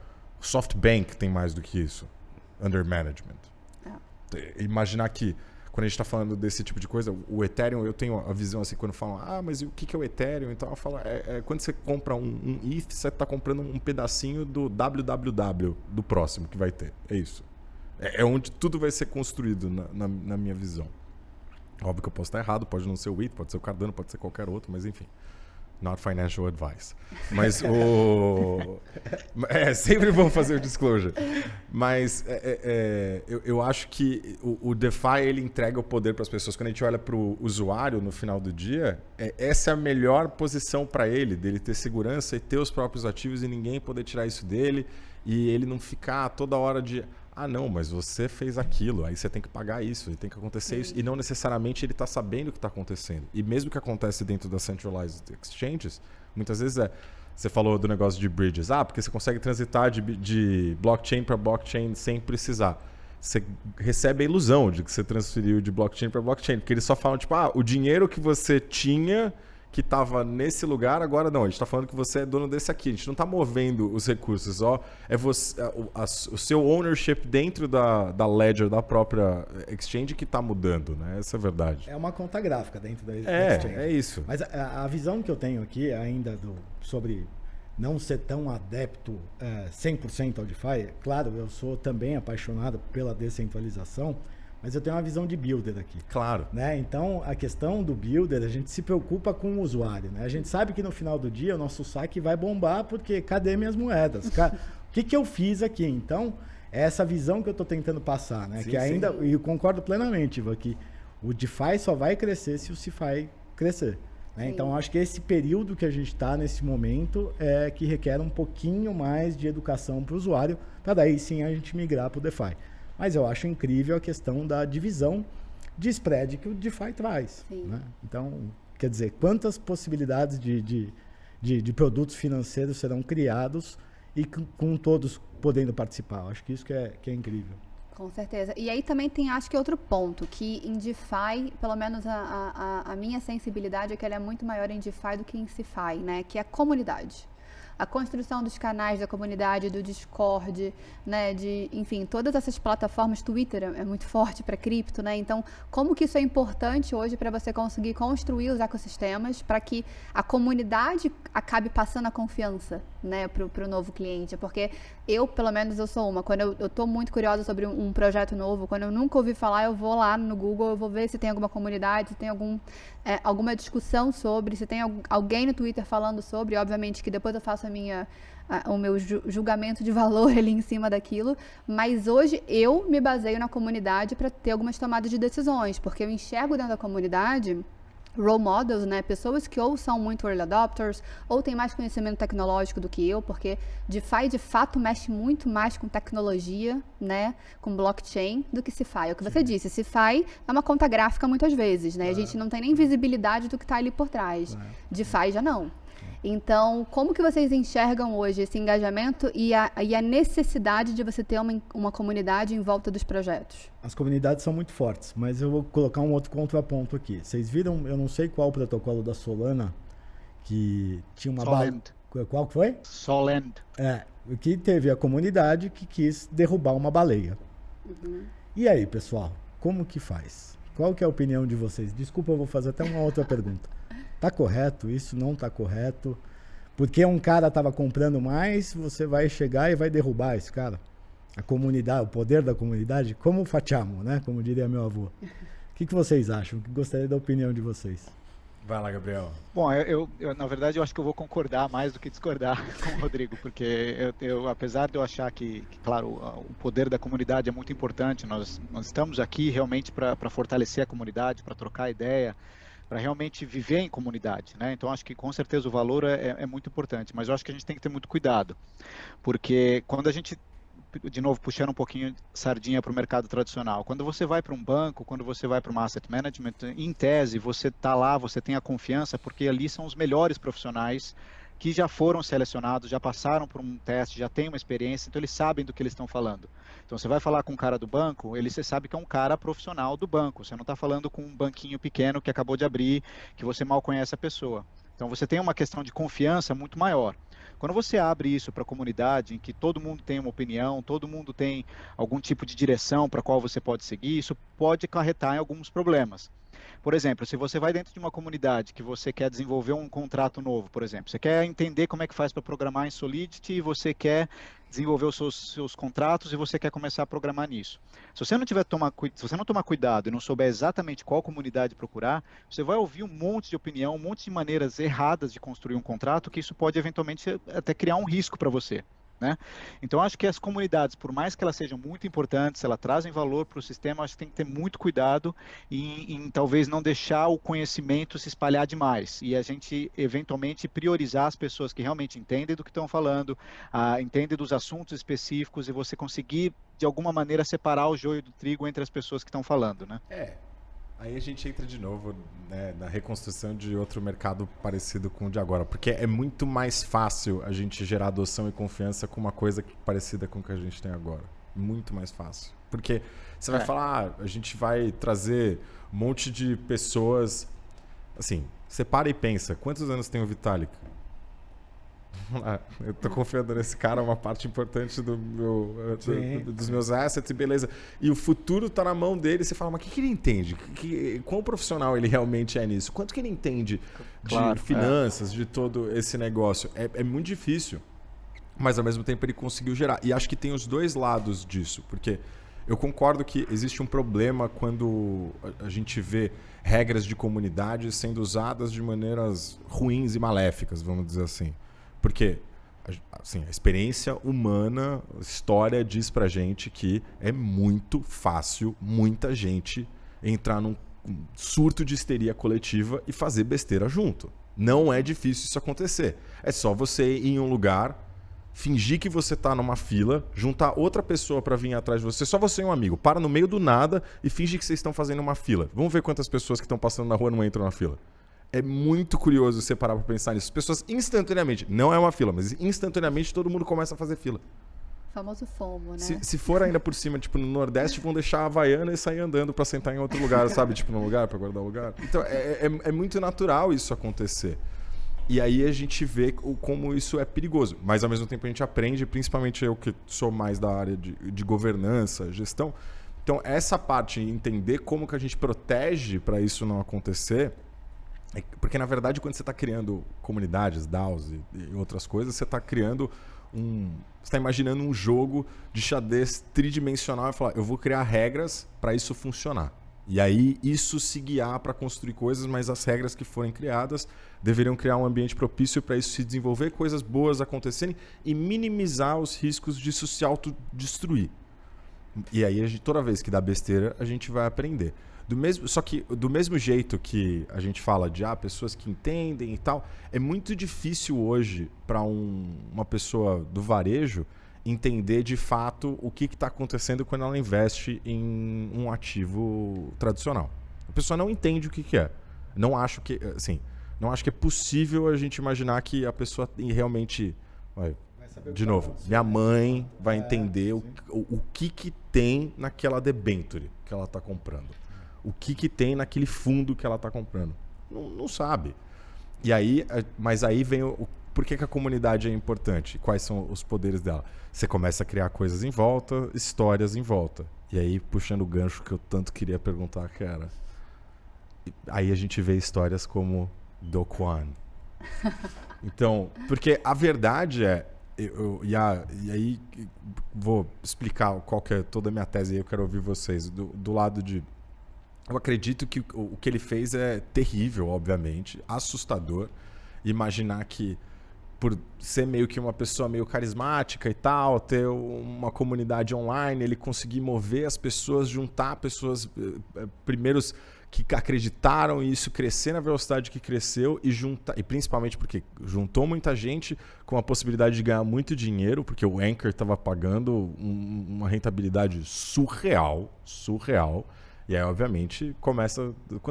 Speaker 2: O SoftBank tem mais do que isso, under management. Imaginar que, quando a gente está falando desse tipo de coisa, o Ethereum, eu tenho a visão assim, quando falam, mas o que é o Ethereum? Então, eu falo, quando você compra um ETH, você está comprando um pedacinho do www do próximo que vai ter. É isso. É onde tudo vai ser construído, na minha visão. Óbvio que eu posso estar errado, pode não ser o ETH, pode ser o Cardano, pode ser qualquer outro, mas enfim. Not financial advice. Mas sempre vamos fazer o disclosure. Mas eu acho que o DeFi ele entrega o poder para as pessoas. Quando a gente olha para o usuário no final do dia, essa é a melhor posição para ele, dele ter segurança e ter os próprios ativos e ninguém poder tirar isso dele e ele não ficar toda hora de... não, mas você fez aquilo, aí você tem que pagar isso, e tem que acontecer isso. E não necessariamente ele está sabendo o que está acontecendo. E mesmo que acontece dentro das centralized exchanges, muitas vezes você falou do negócio de bridges. Porque você consegue transitar de blockchain para blockchain sem precisar. Você recebe a ilusão de que você transferiu de blockchain para blockchain, porque eles só falam, tipo, o dinheiro que você tinha... que estava nesse lugar, agora não. A gente está falando que você é dono desse aqui. A gente não está movendo os recursos. É você, o seu ownership dentro da ledger da própria exchange que está mudando, né? Essa é a verdade.
Speaker 3: É uma conta gráfica dentro da exchange.
Speaker 2: É isso.
Speaker 3: Mas a visão que eu tenho aqui ainda sobre não ser tão adepto 100% ao DeFi, claro, eu sou também apaixonado pela descentralização, mas eu tenho uma visão de builder aqui.
Speaker 2: Claro.
Speaker 3: Né? Então, a questão do builder, a gente se preocupa com o usuário. Né? A gente sabe que no final do dia o nosso saque vai bombar porque cadê minhas moedas? O que eu fiz aqui? Então, é essa visão que eu estou tentando passar. Né?
Speaker 2: Sim,
Speaker 3: que ainda,
Speaker 2: sim.
Speaker 3: e eu concordo plenamente, Ivan, que o DeFi só vai crescer se o CeFi crescer. Né? Então, acho que esse período que a gente está nesse momento é que requer um pouquinho mais de educação para o usuário, para daí sim a gente migrar para o DeFi. Mas eu acho incrível a questão da divisão de spread que o DeFi traz. Né? Então, quer dizer, quantas possibilidades de produtos financeiros serão criados e com todos podendo participar. Eu acho que isso que é incrível.
Speaker 1: Com certeza. E aí também tem, acho que outro ponto, que em DeFi, pelo menos a minha sensibilidade é que ela é muito maior em DeFi do que em CeFi, né? Que é a comunidade. A construção dos canais da comunidade, do Discord, né, enfim, todas essas plataformas, Twitter é muito forte para cripto, né? Então, como que isso é importante hoje para você conseguir construir os ecossistemas para que a comunidade acabe passando a confiança, né, para o novo cliente? Porque pelo menos eu sou uma, quando eu estou muito curiosa sobre um projeto novo, quando eu nunca ouvi falar, eu vou lá no Google, eu vou ver se tem alguma comunidade, se tem alguma discussão sobre, se tem alguém no Twitter falando sobre, obviamente que depois eu faço o meu julgamento de valor ali em cima daquilo, mas hoje eu me baseio na comunidade para ter algumas tomadas de decisões, porque eu enxergo dentro da comunidade role models, né? Pessoas que ou são muito early adopters ou têm mais conhecimento tecnológico do que eu, porque DeFi de fato mexe muito mais com tecnologia, né? Com blockchain do que CeFi. É o que você disse, CeFi é uma conta gráfica muitas vezes, né? A gente não tem nem visibilidade do que está ali por trás. DeFi já não. Então, como que vocês enxergam hoje esse engajamento e a necessidade de você ter uma comunidade em volta dos projetos?
Speaker 3: As comunidades são muito fortes, mas eu vou colocar um outro contraponto aqui. Vocês viram, eu não sei qual o protocolo da Solana, que tinha uma
Speaker 4: Solend.
Speaker 3: Qual que foi?
Speaker 4: Solend.
Speaker 3: Que teve a comunidade que quis derrubar uma baleia. E aí, pessoal, como que faz? Qual que é a opinião de vocês? Desculpa, eu vou fazer até uma outra pergunta. Tá correto? Isso não tá correto? Porque um cara estava comprando mais, você vai chegar e vai derrubar esse cara? A comunidade, o poder da comunidade, como facciamo, né? Como diria meu avô. O que vocês acham? Gostaria da opinião de vocês.
Speaker 2: Vai lá, Gabriel.
Speaker 4: Bom, eu na verdade, eu acho que eu vou concordar mais do que discordar com o Rodrigo, porque eu apesar de eu achar que, claro, o poder da comunidade é muito importante, nós estamos aqui realmente para fortalecer a comunidade, para trocar ideia, para realmente viver em comunidade, né? Então, acho que com certeza o valor é muito importante, mas eu acho que a gente tem que ter muito cuidado, porque quando a gente de novo, puxando um pouquinho sardinha para o mercado tradicional. Quando você vai para um banco, quando você vai para uma asset management, em tese, você está lá, você tem a confiança, porque ali são os melhores profissionais que já foram selecionados, já passaram por um teste, já têm uma experiência, então eles sabem do que eles estão falando. Então você vai falar com um cara do banco, você sabe que é um cara profissional do banco, você não está falando com um banquinho pequeno que acabou de abrir, que você mal conhece a pessoa. Então você tem uma questão de confiança muito maior. Quando você abre isso para a comunidade, em que todo mundo tem uma opinião, todo mundo tem algum tipo de direção para qual você pode seguir, isso pode acarretar em alguns problemas. Por exemplo, se você vai dentro de uma comunidade que você quer desenvolver um contrato novo, por exemplo, você quer entender como é que faz para programar em Solidity, você quer desenvolver os seus contratos e você quer começar a programar nisso. Se você não tomar cuidado e não souber exatamente qual comunidade procurar, você vai ouvir um monte de opinião, um monte de maneiras erradas de construir um contrato, que isso pode eventualmente até criar um risco para você. Né? Então, acho que as comunidades, por mais que elas sejam muito importantes, elas trazem valor para o sistema, acho que tem que ter muito cuidado em talvez não deixar o conhecimento se espalhar demais e a gente, eventualmente, priorizar as pessoas que realmente entendem do que estão falando, entendem dos assuntos específicos e você conseguir, de alguma maneira, separar o joio do trigo entre as pessoas que estão falando. Né?
Speaker 2: Aí a gente entra de novo, né, na reconstrução de outro mercado parecido com o de agora. Porque é muito mais fácil a gente gerar adoção e confiança com uma coisa parecida com o que a gente tem agora. Muito mais fácil. Porque você vai falar, a gente vai trazer um monte de pessoas... Assim, você para e pensa, quantos anos tem o Vitalik? Eu tô confiando nesse cara, é uma parte importante dos meus assets, beleza. E o futuro tá na mão dele. Você fala, mas o que ele entende? Quão profissional ele realmente é nisso? Quanto que ele entende de finanças, de todo esse negócio? É muito difícil, mas ao mesmo tempo ele conseguiu gerar. E acho que tem os dois lados disso, porque eu concordo que existe um problema quando a gente vê regras de comunidade sendo usadas de maneiras ruins e maléficas, vamos dizer assim. Porque assim, a experiência humana, a história diz pra gente que é muito fácil muita gente entrar num surto de histeria coletiva e fazer besteira junto. Não é difícil isso acontecer. É só você ir em um lugar, fingir que você tá numa fila, juntar outra pessoa pra vir atrás de você, só você e um amigo. Para no meio do nada e finge que vocês estão fazendo uma fila. Vamos ver quantas pessoas que estão passando na rua não entram na fila. É muito curioso você parar pra pensar nisso. As pessoas instantaneamente, não é uma fila, mas instantaneamente todo mundo começa a fazer fila.
Speaker 1: O famoso FOMO, né?
Speaker 2: Se for ainda por cima, tipo, no Nordeste, vão deixar a Havaiana e sair andando pra sentar em outro lugar, sabe? Tipo, num lugar, pra guardar o lugar. Então, é muito natural isso acontecer. E aí a gente vê como isso é perigoso. Mas, ao mesmo tempo, a gente aprende, principalmente eu que sou mais da área de governança, gestão. Então, essa parte, entender como que a gente protege para isso não acontecer... Porque, na verdade, quando você está criando comunidades, DAOs e outras coisas, você está criando você está imaginando um jogo de xadrez tridimensional e falar, eu vou criar regras para isso funcionar. E aí, isso se guiar para construir coisas, mas as regras que forem criadas deveriam criar um ambiente propício para isso se desenvolver, coisas boas acontecerem e minimizar os riscos disso se autodestruir. E aí, toda vez que dá besteira, a gente vai aprender. Só que do mesmo jeito que a gente fala de pessoas que entendem e tal, é muito difícil hoje para uma pessoa do varejo entender de fato o que está acontecendo quando ela investe em um ativo tradicional. A pessoa não entende o que é. Não acho que é possível a gente imaginar que a pessoa realmente... De novo, minha mãe vai entender o que tem naquela debenture que ela está comprando. O que tem naquele fundo que ela está comprando. Não sabe. E aí, mas aí vem por que a comunidade é importante? Quais são os poderes dela? Você começa a criar coisas em volta, histórias em volta. E aí, puxando o gancho que eu tanto queria perguntar, cara. Aí a gente vê histórias como Do Kwon. Então, porque a verdade é... E aí vou explicar qual que é toda a minha tese e eu quero ouvir vocês. Do lado de... Eu acredito que o que ele fez é terrível, obviamente, assustador. Imaginar que, por ser meio que uma pessoa meio carismática e tal, ter uma comunidade online, ele conseguir mover as pessoas, juntar pessoas, primeiros que acreditaram em isso crescer na velocidade que cresceu e principalmente porque juntou muita gente com a possibilidade de ganhar muito dinheiro, porque o Anchor estava pagando uma rentabilidade surreal. E aí, obviamente,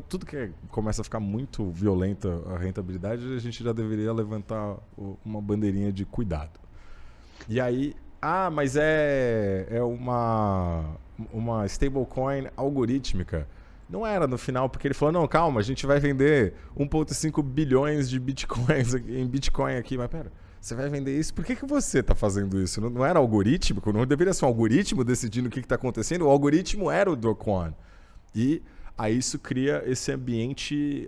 Speaker 2: tudo que começa a ficar muito violenta a rentabilidade, a gente já deveria levantar uma bandeirinha de cuidado. E aí, mas é uma stablecoin algorítmica. Não era no final, porque ele falou, não, calma, a gente vai vender 1,5 bilhões de bitcoins em Bitcoin aqui. Mas pera, você vai vender isso? Por que você está fazendo isso? Não era algorítmico? Não deveria ser um algoritmo decidindo o que está acontecendo? O algoritmo era o Do Kwon. E aí isso cria esse ambiente,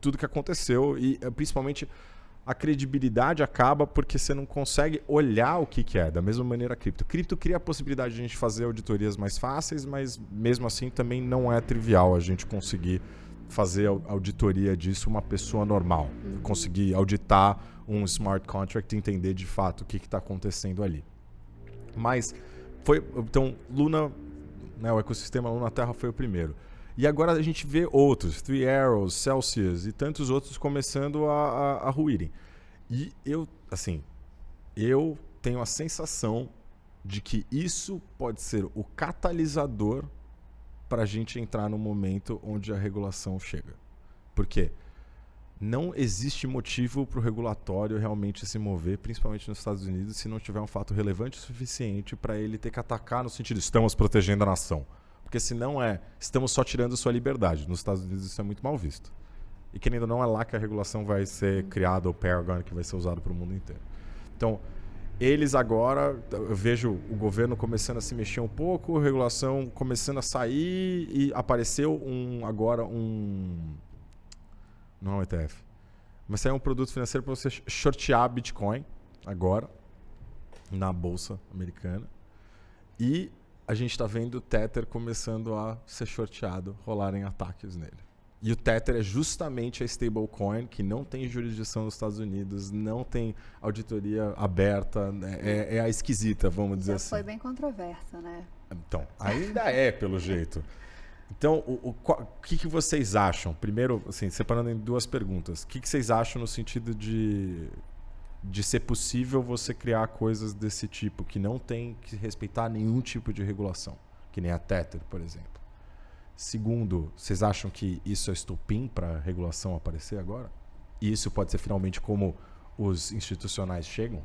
Speaker 2: tudo que aconteceu, e principalmente a credibilidade acaba porque você não consegue olhar o que é, da mesma maneira a cripto. Cripto cria a possibilidade de a gente fazer auditorias mais fáceis, mas mesmo assim também não é trivial a gente conseguir fazer auditoria disso uma pessoa normal. Conseguir auditar um smart contract e entender de fato o que está acontecendo ali. Mas então, Luna, né, o ecossistema Luna Terra foi o primeiro. E agora a gente vê outros, Three Arrows, Celsius e tantos outros começando a ruírem. E eu tenho a sensação de que isso pode ser o catalisador para a gente entrar no momento onde a regulação chega. Por quê? Não existe motivo para o regulatório realmente se mover, principalmente nos Estados Unidos, se não tiver um fato relevante o suficiente para ele ter que atacar no sentido de estamos protegendo a nação. Porque se não estamos só tirando sua liberdade. Nos Estados Unidos isso é muito mal visto. E querendo ou não, é lá que a regulação vai ser criada, o Paragon, que vai ser usado para o mundo inteiro. Então, eles agora, eu vejo o governo começando a se mexer um pouco, a regulação começando a sair e apareceu agora um... Não é um ETF. Mas saiu um produto financeiro para você shortear Bitcoin agora, na bolsa americana. E a gente está vendo o Tether começando a ser shorteado, rolarem ataques nele. E o Tether é justamente a stablecoin que não tem jurisdição nos Estados Unidos, não tem auditoria aberta, é a esquisita, vamos dizer assim.
Speaker 1: Foi bem controversa, né?
Speaker 2: Então, ainda é, pelo jeito. Então, o que vocês acham? Primeiro, assim, separando em duas perguntas. O que vocês acham no sentido de ser possível você criar coisas desse tipo, que não tem que respeitar nenhum tipo de regulação, que nem a Tether, por exemplo? Segundo, vocês acham que isso é estopim para a regulação aparecer agora? E isso pode ser finalmente como os institucionais chegam?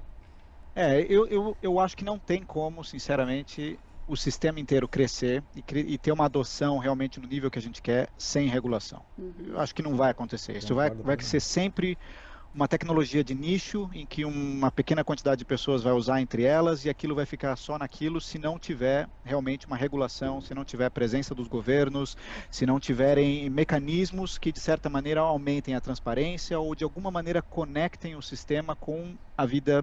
Speaker 4: Eu acho que não tem como, sinceramente, o sistema inteiro crescer e ter uma adoção realmente no nível que a gente quer sem regulação. Eu acho que não vai acontecer. Isso vai ser sempre uma tecnologia de nicho em que uma pequena quantidade de pessoas vai usar entre elas e aquilo vai ficar só naquilo se não tiver realmente uma regulação, se não tiver a presença dos governos, se não tiverem mecanismos que de certa maneira aumentem a transparência ou de alguma maneira conectem o sistema com a vida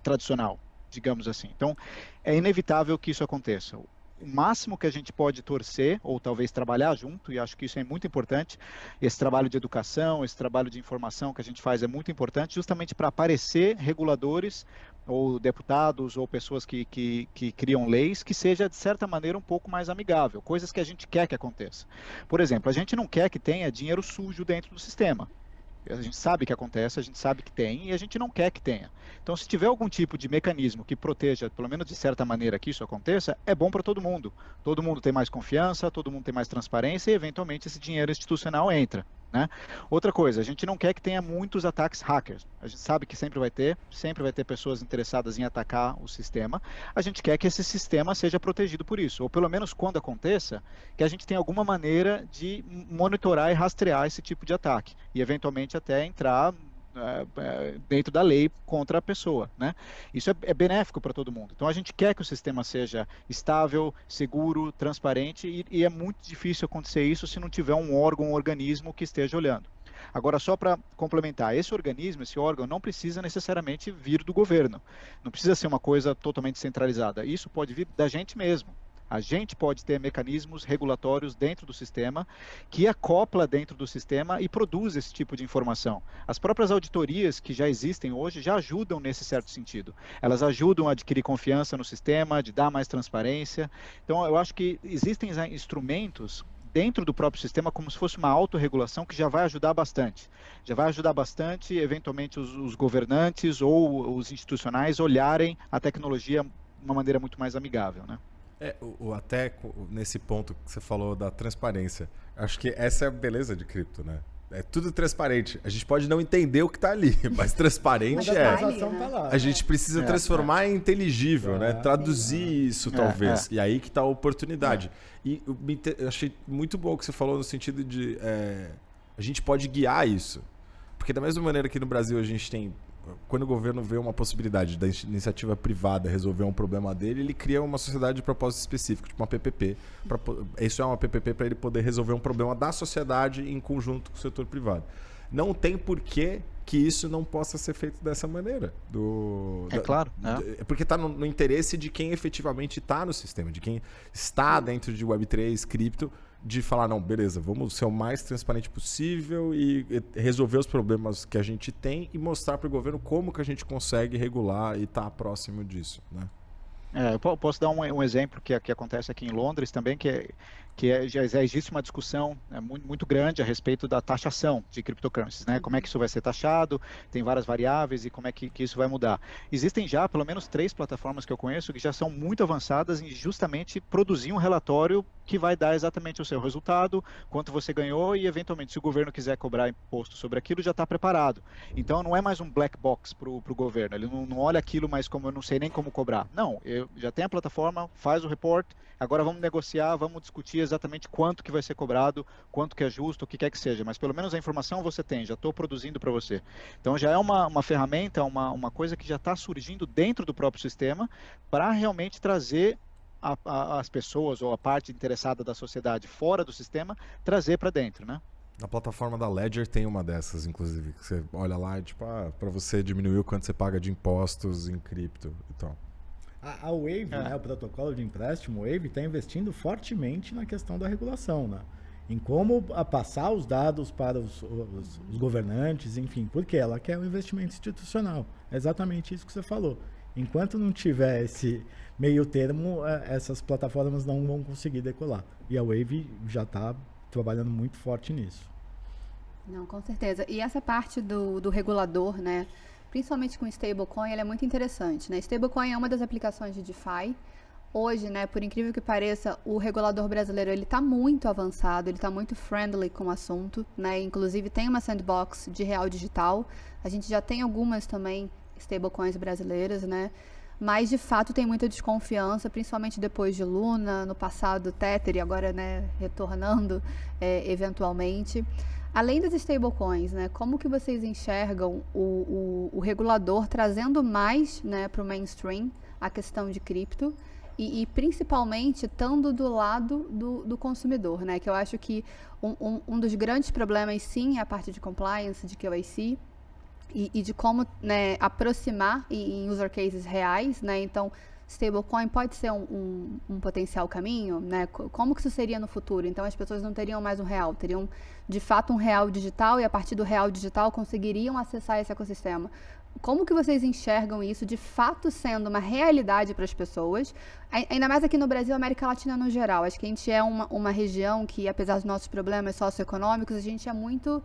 Speaker 4: tradicional, digamos assim. Então, é inevitável que isso aconteça. O máximo que a gente pode torcer, ou talvez trabalhar junto, e acho que isso é muito importante, esse trabalho de educação, esse trabalho de informação que a gente faz é muito importante, justamente para aparecer reguladores, ou deputados, ou pessoas que criam leis, que seja, de certa maneira, um pouco mais amigável, coisas que a gente quer que aconteça. Por exemplo, a gente não quer que tenha dinheiro sujo dentro do sistema. A gente sabe que acontece, a gente sabe que tem e a gente não quer que tenha. Então, se tiver algum tipo de mecanismo que proteja, pelo menos de certa maneira, que isso aconteça, é bom para todo mundo. Todo mundo tem mais confiança, todo mundo tem mais transparência e, eventualmente, esse dinheiro institucional entra, né? Outra coisa, a gente não quer que tenha muitos ataques hackers. A gente sabe que sempre vai ter pessoas interessadas em atacar o sistema. A gente quer que esse sistema seja protegido por isso, ou pelo menos quando aconteça, que a gente tenha alguma maneira de monitorar e rastrear esse tipo de ataque e, eventualmente, até entrar dentro da lei contra a pessoa, né? Isso é benéfico para todo mundo. Então a gente quer que o sistema seja estável, seguro, transparente e é muito difícil acontecer isso se não tiver um órgão, um organismo que esteja olhando. Agora, só para complementar, esse órgão não precisa necessariamente vir do governo. Não precisa ser uma coisa totalmente centralizada. Isso pode vir da gente mesmo. A gente pode ter mecanismos regulatórios dentro do sistema que acopla dentro do sistema e produz esse tipo de informação. As próprias auditorias que já existem hoje já ajudam nesse certo sentido. Elas ajudam a adquirir confiança no sistema, de dar mais transparência. Então, eu acho que existem instrumentos dentro do próprio sistema como se fosse uma autorregulação que já vai ajudar bastante. Já vai ajudar bastante, eventualmente, os governantes ou os institucionais olharem a tecnologia de uma maneira muito mais amigável, né?
Speaker 2: Até nesse ponto que você falou da transparência, acho que essa é a beleza de cripto, né? É tudo transparente. A gente pode não entender o que está ali, mas transparente
Speaker 3: Mas
Speaker 2: é.
Speaker 3: a transação tá lá.
Speaker 2: A gente precisa transformar em inteligível, né? Traduzir isso, talvez. E aí que está a oportunidade. E eu achei muito bom o que você falou no sentido de a gente pode guiar isso. Porque da mesma maneira que no Brasil a gente tem... Quando o governo vê uma possibilidade da iniciativa privada resolver um problema dele, ele cria uma sociedade de propósito específico, tipo uma PPP. Isso é uma PPP para ele poder resolver um problema da sociedade em conjunto com o setor privado. Não tem porquê que isso não possa ser feito dessa maneira.
Speaker 4: Claro.
Speaker 2: Porque está no interesse de quem efetivamente está no sistema, de quem está dentro de Web3, cripto, de falar, não, beleza, vamos ser o mais transparente possível e resolver os problemas que a gente tem e mostrar para o governo como que a gente consegue regular e estar próximo disso, né?
Speaker 4: Eu posso dar um exemplo que acontece aqui em Londres também, já existe uma discussão muito grande a respeito da taxação de cryptocurrencies, né? Como é que isso vai ser taxado, tem várias variáveis e como é que isso vai mudar. Existem já pelo menos 3 plataformas que eu conheço que já são muito avançadas em justamente produzir um relatório que vai dar exatamente o seu resultado, quanto você ganhou e, eventualmente, se o governo quiser cobrar imposto sobre aquilo, já está preparado. Então, não é mais um black box para o governo, ele não olha aquilo mais como eu não sei nem como cobrar. Não, eu já tenho a plataforma, faz o report, agora vamos negociar, vamos discutir exatamente quanto que vai ser cobrado, quanto que é justo, o que quer que seja, mas pelo menos a informação você tem, já estou produzindo para você. Então já é uma ferramenta, uma coisa que já está surgindo dentro do próprio sistema para realmente trazer as pessoas ou a parte interessada da sociedade fora do sistema, trazer para dentro, né?
Speaker 2: Na plataforma da Ledger tem uma dessas, inclusive, que você olha lá e tipo, para você diminuir o quanto você paga de impostos em cripto e tal.
Speaker 3: A Wave, né, o protocolo de empréstimo Wave, está investindo fortemente na questão da regulação, né? Em como passar os dados para os governantes, enfim, porque ela quer um investimento institucional. É exatamente isso que você falou. Enquanto não tiver esse meio termo, essas plataformas não vão conseguir decolar. E a Wave já está trabalhando muito forte nisso.
Speaker 1: Não, com certeza. E essa parte do regulador, né? Principalmente com stablecoin, ele é muito interessante, né? Stablecoin é uma das aplicações de DeFi. Hoje, né, por incrível que pareça, o regulador brasileiro ele está muito avançado, ele está muito friendly com o assunto, né? Inclusive tem uma sandbox de real digital. A gente já tem algumas também stablecoins brasileiras, né? Mas de fato tem muita desconfiança, principalmente depois de Luna, no passado Tether e agora, né, retornando eventualmente. Além das stablecoins, né, como que vocês enxergam o regulador trazendo mais, né, para o mainstream a questão de cripto e principalmente estando do lado do consumidor, né, que eu acho que um dos grandes problemas, sim, é a parte de compliance, de KYC, e de como, né, aproximar em user cases reais, né, então stablecoin pode ser um potencial caminho, né? Como que isso seria no futuro? Então as pessoas não teriam mais um real, teriam de fato um real digital e a partir do real digital conseguiriam acessar esse ecossistema. Como que vocês enxergam isso de fato sendo uma realidade para as pessoas? Ainda mais aqui no Brasil, América Latina no geral. Acho que a gente é uma região que, apesar dos nossos problemas socioeconômicos, a gente é muito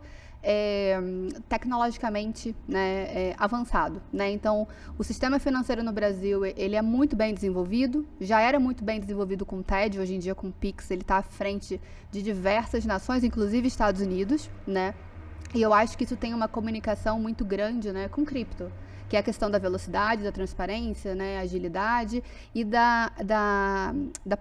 Speaker 1: tecnologicamente, né, avançado, né? Então, o sistema financeiro no Brasil, ele é muito bem desenvolvido, já era muito bem desenvolvido com o TED, hoje em dia com o Pix, ele está à frente de diversas nações, inclusive Estados Unidos, né? E eu acho que isso tem uma comunicação muito grande, né, com cripto, que é a questão da velocidade, da transparência, né, agilidade e da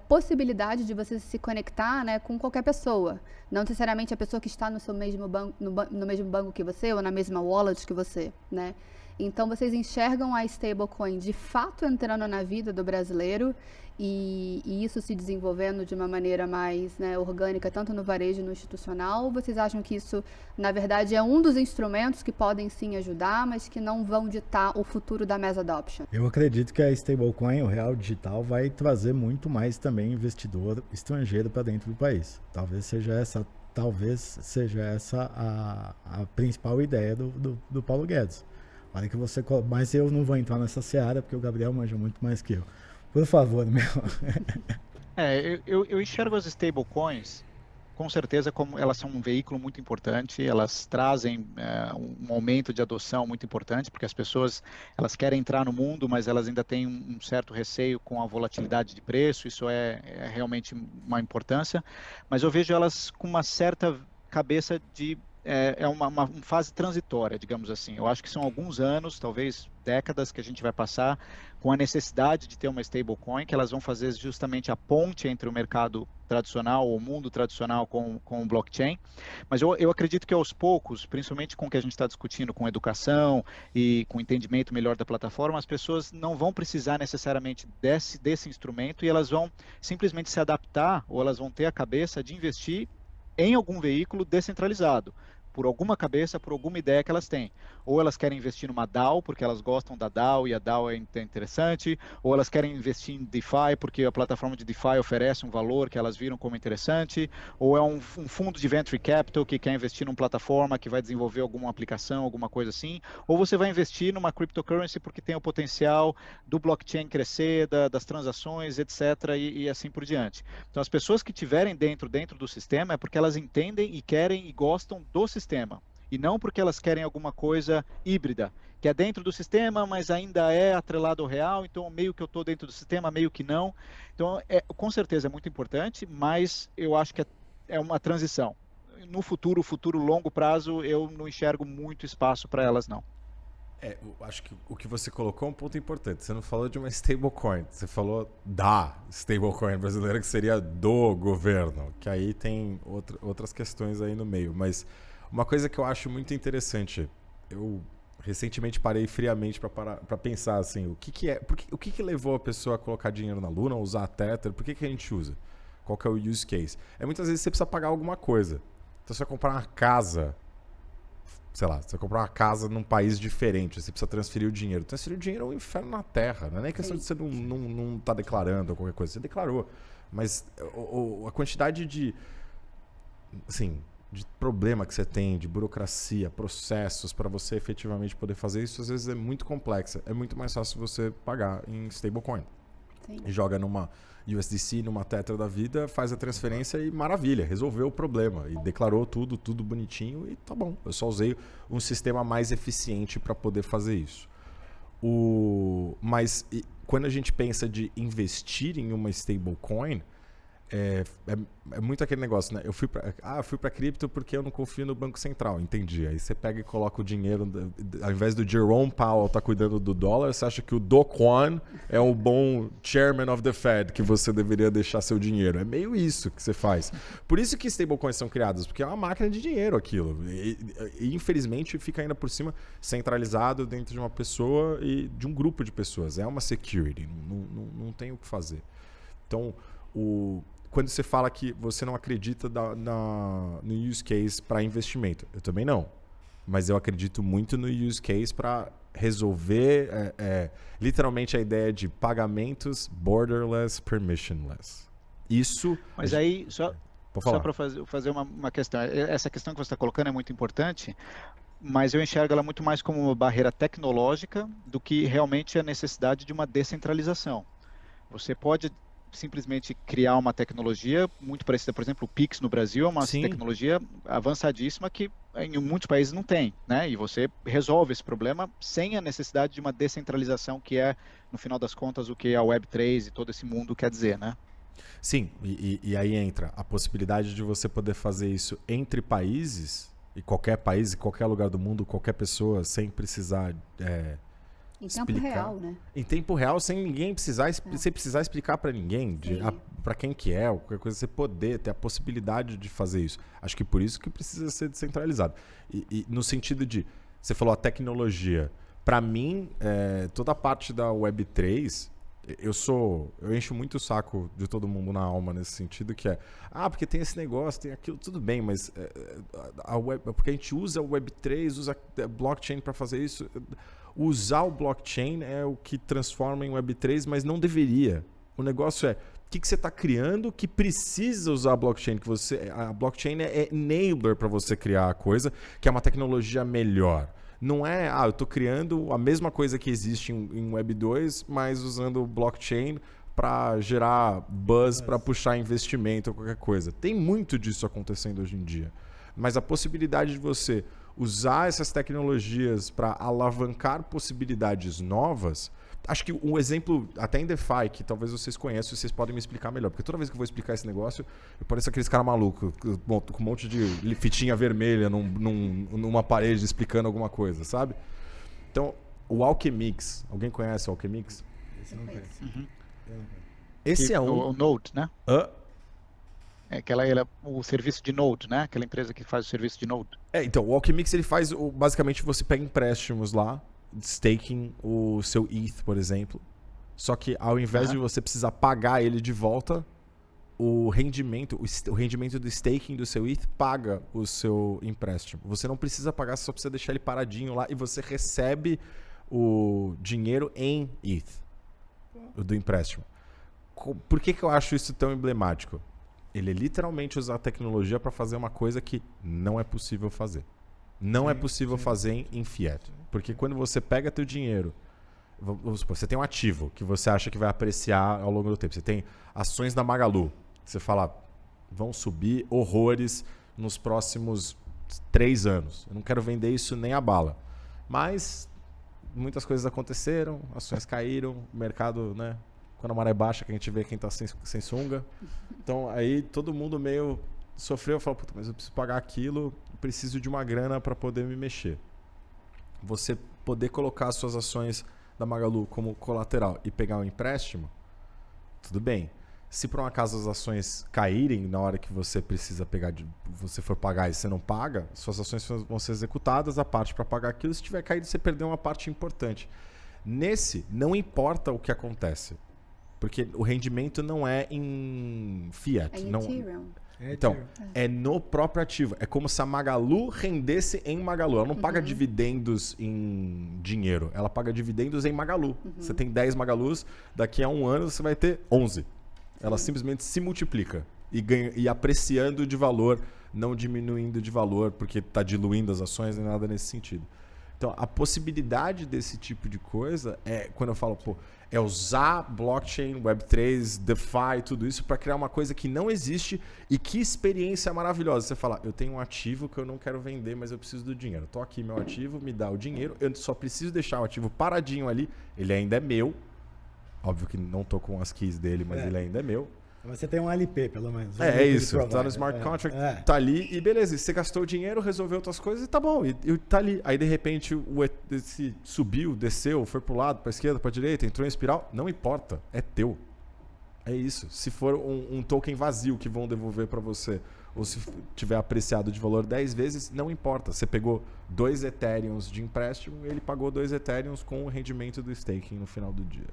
Speaker 1: possibilidade de você se conectar, né, com qualquer pessoa. Não necessariamente a pessoa que está no seu mesmo banco, no mesmo banco que você ou na mesma wallet que você, né? Então, vocês enxergam a stablecoin de fato entrando na vida do brasileiro e isso se desenvolvendo de uma maneira mais, né, orgânica, tanto no varejo e no institucional? Ou vocês acham que isso, na verdade, é um dos instrumentos que podem sim ajudar, mas que não vão ditar o futuro da mass adoption?
Speaker 3: Eu acredito que a stablecoin, o real digital, vai trazer muito mais também investidor estrangeiro para dentro do país. Talvez seja essa a principal ideia do Paulo Guedes. Olha que você, mas eu não vou entrar nessa seara porque o Gabriel manja muito mais que eu. Por favor, meu.
Speaker 4: Eu enxergo as stablecoins com certeza, como elas são um veículo muito importante, elas trazem um aumento de adoção muito importante, porque as pessoas elas querem entrar no mundo, mas elas ainda têm um certo receio com a volatilidade de preço, isso é realmente uma importância, mas eu vejo elas com uma certa cabeça de uma fase transitória, digamos assim. Eu acho que são alguns anos, talvez décadas, que a gente vai passar com a necessidade de ter uma stablecoin, que elas vão fazer justamente a ponte entre o mercado tradicional, o mundo tradicional com o blockchain. Mas eu acredito que aos poucos, principalmente com o que a gente está discutindo com educação e com entendimento melhor da plataforma, as pessoas não vão precisar necessariamente desse instrumento e elas vão simplesmente se adaptar ou elas vão ter a cabeça de investir em algum veículo descentralizado, por alguma cabeça, por alguma ideia que elas têm. Ou elas querem investir numa DAO, porque elas gostam da DAO e a DAO é interessante, ou elas querem investir em DeFi, porque a plataforma de DeFi oferece um valor que elas viram como interessante, ou é um fundo de Venture Capital que quer investir numa plataforma que vai desenvolver alguma aplicação, alguma coisa assim, ou você vai investir numa cryptocurrency porque tem o potencial do blockchain crescer, das transações, etc., e assim por diante. Então, as pessoas que estiverem dentro do sistema é porque elas entendem e querem e gostam do sistema, e não porque elas querem alguma coisa híbrida, que é dentro do sistema, mas ainda é atrelado ao real, então meio que eu estou dentro do sistema, meio que não. Então, com certeza é muito importante, mas eu acho que é uma transição. No futuro longo prazo, eu não enxergo muito espaço para elas, não.
Speaker 2: Eu acho que o que você colocou é um ponto importante. Você não falou de uma stablecoin, você falou da stablecoin brasileira, que seria do governo, que aí tem outras questões aí no meio. Mas uma coisa que eu acho muito interessante, eu recentemente parei friamente para pensar assim, o que levou a pessoa a colocar dinheiro na Luna, usar a Tether, por que a gente usa? Qual que é o use case? Muitas vezes você precisa pagar alguma coisa. Então você vai comprar uma casa, sei lá, você vai comprar uma casa num país diferente, você precisa transferir o dinheiro. Transferir o dinheiro é um inferno na terra, não é nem questão de você não tá declarando ou qualquer coisa, você declarou. Mas a quantidade de problema que você tem, de burocracia, processos para você efetivamente poder fazer isso, às vezes é muito complexa. É muito mais fácil você pagar em stablecoin.
Speaker 1: Sim.
Speaker 2: E joga numa USDC, numa Tether da vida, faz a transferência e maravilha, resolveu o problema. E declarou tudo bonitinho e tá bom. Eu só usei um sistema mais eficiente para poder fazer isso. Mas quando a gente pensa de investir em uma stablecoin, é muito aquele negócio, né? Eu fui para cripto porque eu não confio no Banco Central, entendi. Aí você pega e coloca o dinheiro, ao invés do Jerome Powell estar cuidando do dólar, você acha que o Do Kwon é um bom chairman of the Fed, que você deveria deixar seu dinheiro. É meio isso que você faz. Por isso que stablecoins são criadas, porque é uma máquina de dinheiro aquilo. E infelizmente fica ainda por cima centralizado dentro de uma pessoa e de um grupo de pessoas. É uma security, não tem o que fazer. Então, quando você fala que você não acredita no use case para investimento, eu também não. Mas eu acredito muito no use case para resolver literalmente a ideia de pagamentos borderless, permissionless. Isso.
Speaker 4: Mas aí, só para fazer uma questão. Essa questão que você está colocando é muito importante, mas eu enxergo ela muito mais como uma barreira tecnológica do que realmente a necessidade de uma descentralização. Você pode simplesmente criar uma tecnologia muito parecida, por exemplo, o Pix no Brasil é uma tecnologia avançadíssima que em muitos países não tem, né? E você resolve esse problema sem a necessidade de uma descentralização, que é, no final das contas, o que a Web3 e todo esse mundo quer dizer, né?
Speaker 2: Sim, e aí entra a possibilidade de você poder fazer isso entre países, e qualquer país, em qualquer lugar do mundo, qualquer pessoa, sem precisar
Speaker 1: em tempo real, né?
Speaker 2: Em tempo real, sem ninguém precisar, sem precisar explicar para ninguém, para quem que é, ou qualquer coisa, você poder ter a possibilidade de fazer isso. Acho que por isso que precisa ser descentralizado. E no sentido de, você falou a tecnologia, para mim, toda a parte da Web3, eu encho muito o saco de todo mundo na alma nesse sentido, que porque tem esse negócio, tem aquilo, tudo bem, mas porque a gente usa o Web3, usa blockchain para fazer isso. Usar o blockchain é o que transforma em Web3, mas não deveria. O negócio o que você está criando que precisa usar a blockchain? A blockchain é enabler para você criar a coisa, que é uma tecnologia melhor. Não é, eu estou criando a mesma coisa que existe em Web 2, mas usando o blockchain para gerar buzz, para puxar investimento ou qualquer coisa. Tem muito disso acontecendo hoje em dia. Mas a possibilidade de você usar essas tecnologias para alavancar possibilidades novas, acho que um exemplo, até em DeFi, que talvez vocês conheçam, vocês podem me explicar melhor. Porque toda vez que eu vou explicar esse negócio, eu pareço aqueles caras malucos, com um monte de fitinha vermelha numa parede explicando alguma coisa, sabe? Então, o Alchemix, alguém conhece o Alchemix?
Speaker 3: Esse eu não conheço.
Speaker 2: Esse é
Speaker 4: O Node, né?
Speaker 2: Hã?
Speaker 4: O serviço de Node, né? Aquela empresa que faz o serviço de Node.
Speaker 2: Então, o Alchemix ele faz, basicamente você pega empréstimos lá, staking o seu ETH, por exemplo. Só que ao invés de você precisar pagar ele de volta, o rendimento do staking do seu ETH paga o seu empréstimo. Você não precisa pagar, você só precisa deixar ele paradinho lá e você recebe o dinheiro em ETH do empréstimo. Por que eu acho isso tão emblemático? Ele é literalmente usar a tecnologia para fazer uma coisa que não é possível fazer. Não é possível fazer em fiat. Porque quando você pega teu dinheiro, vamos supor, você tem um ativo que você acha que vai apreciar ao longo do tempo. Você tem ações da Magalu. Você fala, vão subir horrores nos próximos 3 anos. Eu não quero vender isso nem a bala. Mas muitas coisas aconteceram, ações caíram, o mercado, né? Quando a maré baixa, que a gente vê quem está sem sunga. Então, aí todo mundo meio sofreu. Falou, puta, mas eu preciso pagar aquilo, eu preciso de uma grana para poder me mexer. Você poder colocar as suas ações da Magalu como colateral e pegar um empréstimo, tudo bem. Se por um acaso as ações caírem na hora que você precisa pegar, você for pagar e você não paga, suas ações vão ser executadas, a parte para pagar aquilo. Se tiver caído, você perdeu uma parte importante. Nesse, não importa o que acontece. Porque o rendimento não é em fiat.
Speaker 1: É em
Speaker 2: não,
Speaker 1: Ethereum.
Speaker 2: então, é no próprio ativo. É como se a Magalu rendesse em Magalu. Ela não paga dividendos em dinheiro. Ela paga dividendos em Magalu. Você tem 10 Magalus, daqui a um ano você vai ter 11. Ela simplesmente se multiplica e apreciando de valor, não diminuindo de valor, porque está diluindo as ações, nem nada nesse sentido. Então, a possibilidade desse tipo de coisa é, quando eu falo, é usar blockchain, Web3, DeFi, tudo isso para criar uma coisa que não existe e que experiência maravilhosa. Você fala, eu tenho um ativo que eu não quero vender, mas eu preciso do dinheiro. Estou aqui, meu ativo, me dá o dinheiro, eu só preciso deixar o ativo paradinho ali, ele ainda é meu. Óbvio que não estou com as keys dele, mas ele ainda é meu.
Speaker 3: Mas você tem um LP, pelo menos.
Speaker 2: É isso, tá no smart contract, tá ali e beleza. E você gastou o dinheiro, resolveu outras coisas e tá bom, e tá ali. Aí de repente se subiu, desceu, foi pro lado, pra esquerda, pra direita, entrou em espiral, não importa, é teu. É isso. Se for um token vazio que vão devolver pra você, ou se tiver apreciado de valor 10 vezes, não importa. Você pegou 2 Ethereums de empréstimo, ele pagou 2 Ethereums com o rendimento do staking no final do dia.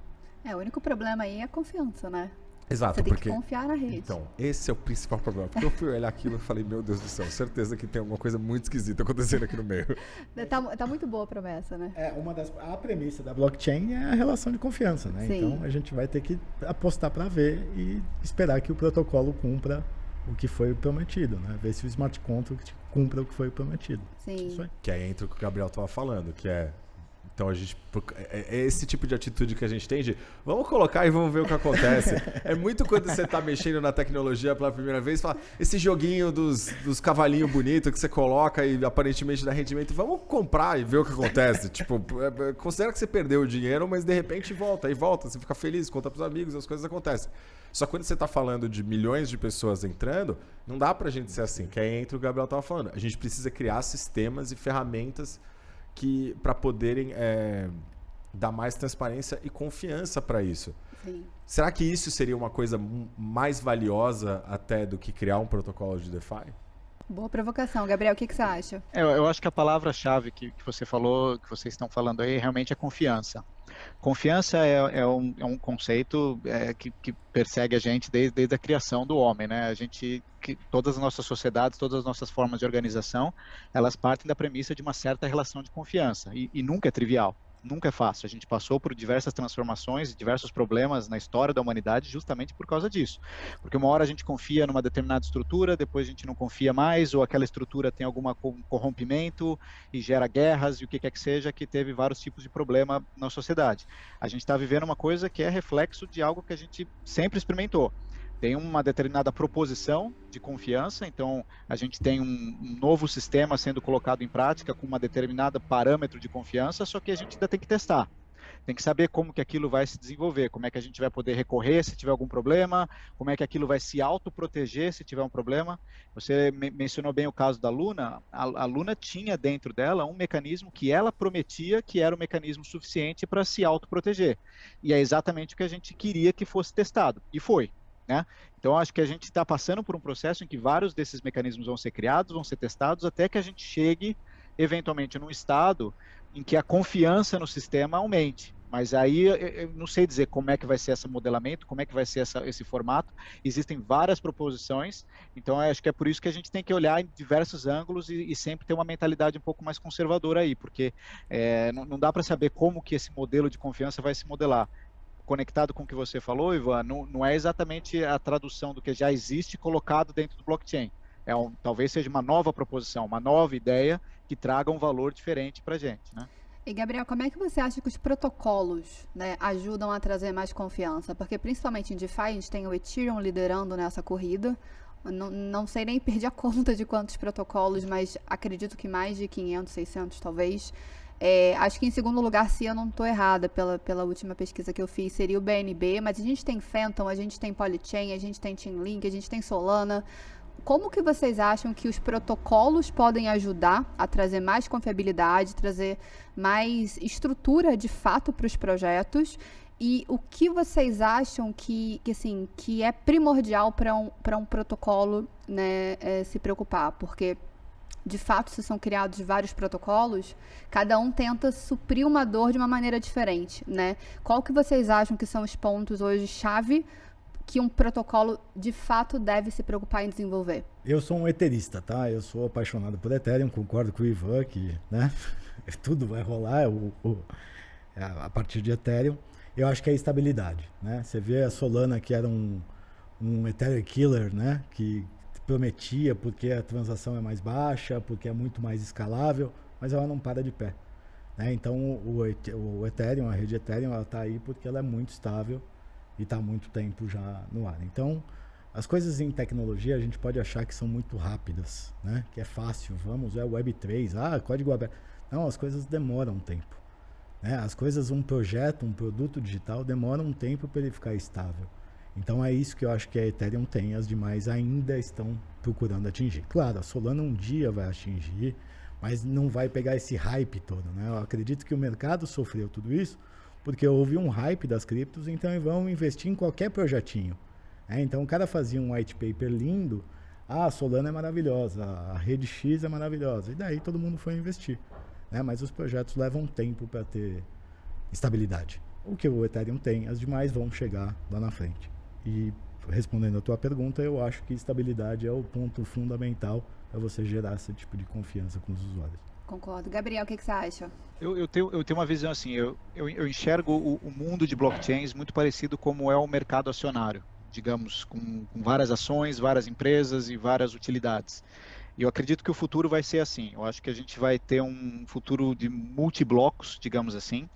Speaker 1: O único problema aí é a confiança, né?
Speaker 2: Exato,
Speaker 1: você tem
Speaker 2: porque
Speaker 1: que confiar na rede.
Speaker 2: Então, esse é o principal problema. Porque eu fui olhar aquilo e falei, meu Deus do céu, certeza que tem alguma coisa muito esquisita acontecendo aqui no meio.
Speaker 1: Tá muito boa a promessa, né?
Speaker 3: A premissa da blockchain é a relação de confiança, né?
Speaker 1: Sim.
Speaker 3: Então a gente vai ter que apostar para ver e esperar que o protocolo cumpra o que foi prometido, né? Ver se o smart contract cumpra o que foi prometido.
Speaker 1: Sim.
Speaker 3: Isso aí.
Speaker 2: Que aí entra o que o Gabriel estava falando, que é... Então a gente... É esse tipo de atitude que a gente tem de... Vamos colocar e vamos ver o que acontece. É muito quando você está mexendo na tecnologia pela primeira vez, fala, esse joguinho dos cavalinhos bonitos que você coloca e aparentemente dá rendimento, vamos comprar e ver o que acontece. Tipo, considera que você perdeu o dinheiro, mas de repente volta. Aí volta, você fica feliz, conta pros amigos, as coisas acontecem. Só que quando você está falando de milhões de pessoas entrando, não dá pra gente ser assim. Que aí entra o que o Gabriel estava falando. A gente precisa criar sistemas e ferramentas que para poderem dar mais transparência e confiança para isso.
Speaker 1: Sim.
Speaker 2: Será que isso seria uma coisa mais valiosa até do que criar um protocolo de DeFi?
Speaker 1: Boa provocação. Gabriel, o que você acha?
Speaker 4: Eu acho que a palavra-chave que você falou, que vocês estão falando aí, realmente é confiança. Confiança é um conceito que persegue a gente desde a criação do homem, né? Todas as nossas sociedades, todas as nossas formas de organização, elas partem da premissa de uma certa relação de confiança, e nunca é trivial. nunca é fácil. A gente passou por diversas transformações, diversos problemas na história da humanidade justamente por causa disso. Porque uma hora a gente confia numa determinada estrutura, depois a gente não confia mais, ou aquela estrutura tem algum corrompimento e gera guerras e o que quer que seja, que teve vários tipos de problema na sociedade. A gente está vivendo uma coisa que é reflexo de algo que a gente sempre experimentou. Tem uma determinada proposição de confiança, então a gente tem um novo sistema sendo colocado em prática com uma determinada parâmetro de confiança, só que a gente ainda tem que testar. Tem que saber como que aquilo vai se desenvolver, como é que a gente vai poder recorrer se tiver algum problema, como é que aquilo vai se autoproteger se tiver um problema. Você mencionou bem o caso da Luna. A Luna tinha dentro dela um mecanismo que ela prometia que era um mecanismo suficiente para se autoproteger. E é exatamente o que a gente queria que fosse testado, e foi. Né? Então, acho que a gente está passando por um processo em que vários desses mecanismos vão ser criados, vão ser testados, até que a gente chegue, eventualmente, num estado em que a confiança no sistema aumente. Mas aí eu não sei dizer como é que vai ser esse modelamento, como é que vai ser esse formato. Existem várias proposições, então acho que é por isso que a gente tem que olhar em diversos ângulos e sempre ter uma mentalidade um pouco mais conservadora aí, porque não dá para saber como que esse modelo de confiança vai se modelar. Conectado com o que você falou, Ivan, não é exatamente a tradução do que já existe colocado dentro do blockchain. Talvez seja uma nova proposição, uma nova ideia que traga um valor diferente para a gente, né?
Speaker 1: E, Gabriel, como é que você acha que os protocolos, né, ajudam a trazer mais confiança? Porque, principalmente em DeFi, a gente tem o Ethereum liderando nessa corrida. Não sei nem perder a conta de quantos protocolos, mas acredito que mais de 500, 600 talvez. Acho que em segundo lugar, se eu não estou errada pela última pesquisa que eu fiz, seria o BNB, mas a gente tem Phantom, a gente tem Polychain, a gente tem Chainlink, a gente tem Solana. Como que vocês acham que os protocolos podem ajudar a trazer mais confiabilidade, trazer mais estrutura de fato para os projetos? E o que vocês acham que é primordial para um protocolo, né, se preocupar? Porque de fato, se são criados vários protocolos, cada um tenta suprir uma dor de uma maneira diferente, né? Qual que vocês acham que são os pontos hoje chave que um protocolo de fato deve se preocupar em desenvolver?
Speaker 3: Eu sou um ethereista, tá? Eu sou apaixonado por Ethereum, concordo com o Ivan que, né, tudo vai rolar a partir de Ethereum. Eu acho que é a estabilidade, né? Você vê a Solana, que era um Ethereum killer, né? Que prometia porque a transação é mais baixa, porque é muito mais escalável, mas ela não para de pé, né? Então o Ethereum, a rede Ethereum, ela está aí porque ela é muito estável e está há muito tempo já no ar. Então as coisas em tecnologia a gente pode achar que são muito rápidas, né? Que é fácil, vamos, Web3, código aberto. Não, as coisas demoram tempo, né? As coisas, um projeto, um produto digital demora um tempo para ele ficar estável. Então é isso que eu acho que a Ethereum tem, as demais ainda estão procurando atingir. Claro, a Solana um dia vai atingir, mas não vai pegar esse hype todo, né? Eu acredito que o mercado sofreu tudo isso porque houve um hype das criptos, então eles vão investir em qualquer projetinho. Então o cara fazia um white paper lindo, a Solana é maravilhosa, a rede X é maravilhosa, e daí todo mundo foi investir, né? Mas os projetos levam tempo para ter estabilidade. O que o Ethereum tem, as demais vão chegar lá na frente. E respondendo a tua pergunta, eu acho que estabilidade é o ponto fundamental para você gerar esse tipo de confiança com os usuários.
Speaker 1: Concordo. Gabriel, o que você acha?
Speaker 4: Eu tenho uma visão assim, eu enxergo o mundo de blockchains muito parecido como é o mercado acionário, digamos, com várias ações, várias empresas e várias utilidades. E eu acredito que o futuro vai ser assim. Eu acho que a gente vai ter um futuro de multiblocos, digamos assim,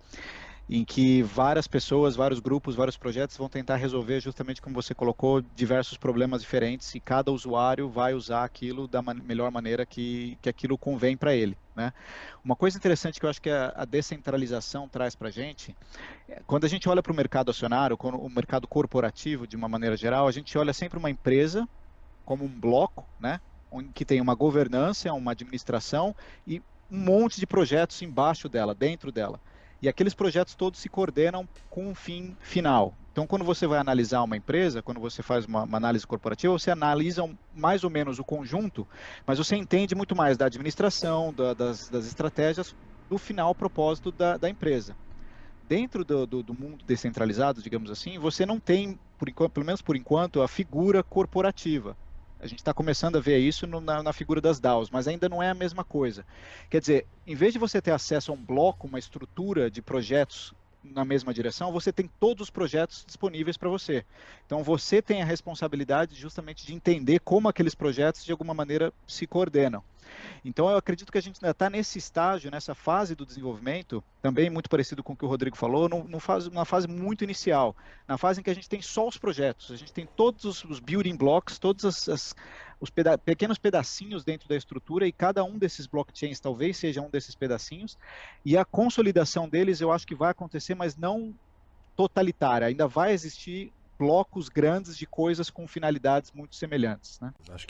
Speaker 4: em que várias pessoas, vários grupos, vários projetos vão tentar resolver, justamente como você colocou, diversos problemas diferentes, e cada usuário vai usar aquilo da melhor maneira que aquilo convém para ele, né? Uma coisa interessante que eu acho que a descentralização traz para a gente, quando a gente olha para o mercado acionário, o mercado corporativo, de uma maneira geral, a gente olha sempre uma empresa como um bloco, né? Que tem uma governança, uma administração e um monte de projetos embaixo dela, dentro dela. E aqueles projetos todos se coordenam com um fim final. Então, quando você vai analisar uma empresa, quando você faz uma análise corporativa, você analisa mais ou menos o conjunto, mas você entende muito mais da administração, das estratégias, do final propósito da empresa. Dentro do mundo descentralizado, digamos assim, você não tem, pelo menos por enquanto, a figura corporativa. A gente está começando a ver isso na figura das DAOs, mas ainda não é a mesma coisa. Quer dizer, em vez de você ter acesso a um bloco, uma estrutura de projetos na mesma direção, você tem todos os projetos disponíveis para você. Então, você tem a responsabilidade justamente de entender como aqueles projetos, de alguma maneira, se coordenam. Então, eu acredito que a gente ainda está nesse estágio, nessa fase do desenvolvimento, também muito parecido com o que o Rodrigo falou, numa fase muito inicial, na fase em que a gente tem só os projetos, a gente tem todos os building blocks, todos os pequenos pedacinhos dentro da estrutura, e cada um desses blockchains talvez seja um desses pedacinhos, e a consolidação deles eu acho que vai acontecer, mas não totalitária, ainda vai existir blocos grandes de coisas com finalidades muito semelhantes, né?
Speaker 2: Acho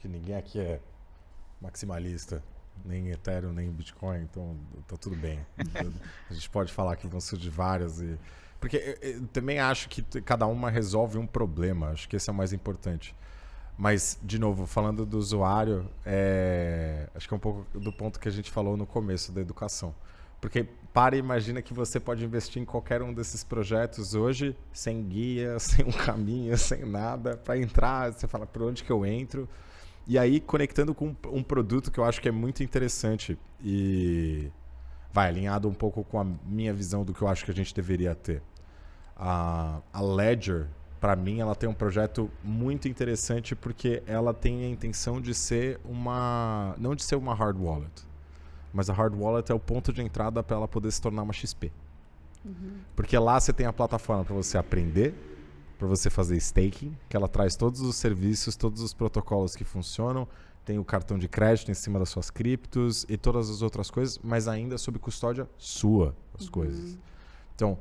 Speaker 2: que ninguém aqui é maximalista, nem Ethereum, nem Bitcoin, então tá tudo bem. A gente pode falar que vão surgir várias. Porque eu também acho que cada uma resolve um problema, acho que esse é o mais importante. Mas, de novo, falando do usuário, acho que é um pouco do ponto que a gente falou no começo da educação. Porque para e imagina que você pode investir em qualquer um desses projetos hoje, sem guia, sem um caminho, sem nada, para entrar, você fala, por onde que eu entro? E aí, conectando com um produto que eu acho que é muito interessante e vai alinhado um pouco com a minha visão do que eu acho que a gente deveria ter. A Ledger, para mim, ela tem um projeto muito interessante porque ela tem a intenção de ser não de ser uma hard wallet, mas a hard wallet é o ponto de entrada para ela poder se tornar uma XP. Porque lá você tem a plataforma para você aprender, para você fazer staking, que ela traz todos os serviços, todos os protocolos que funcionam, tem o cartão de crédito em cima das suas criptos e todas as outras coisas, mas ainda sob custódia sua, as coisas. Então,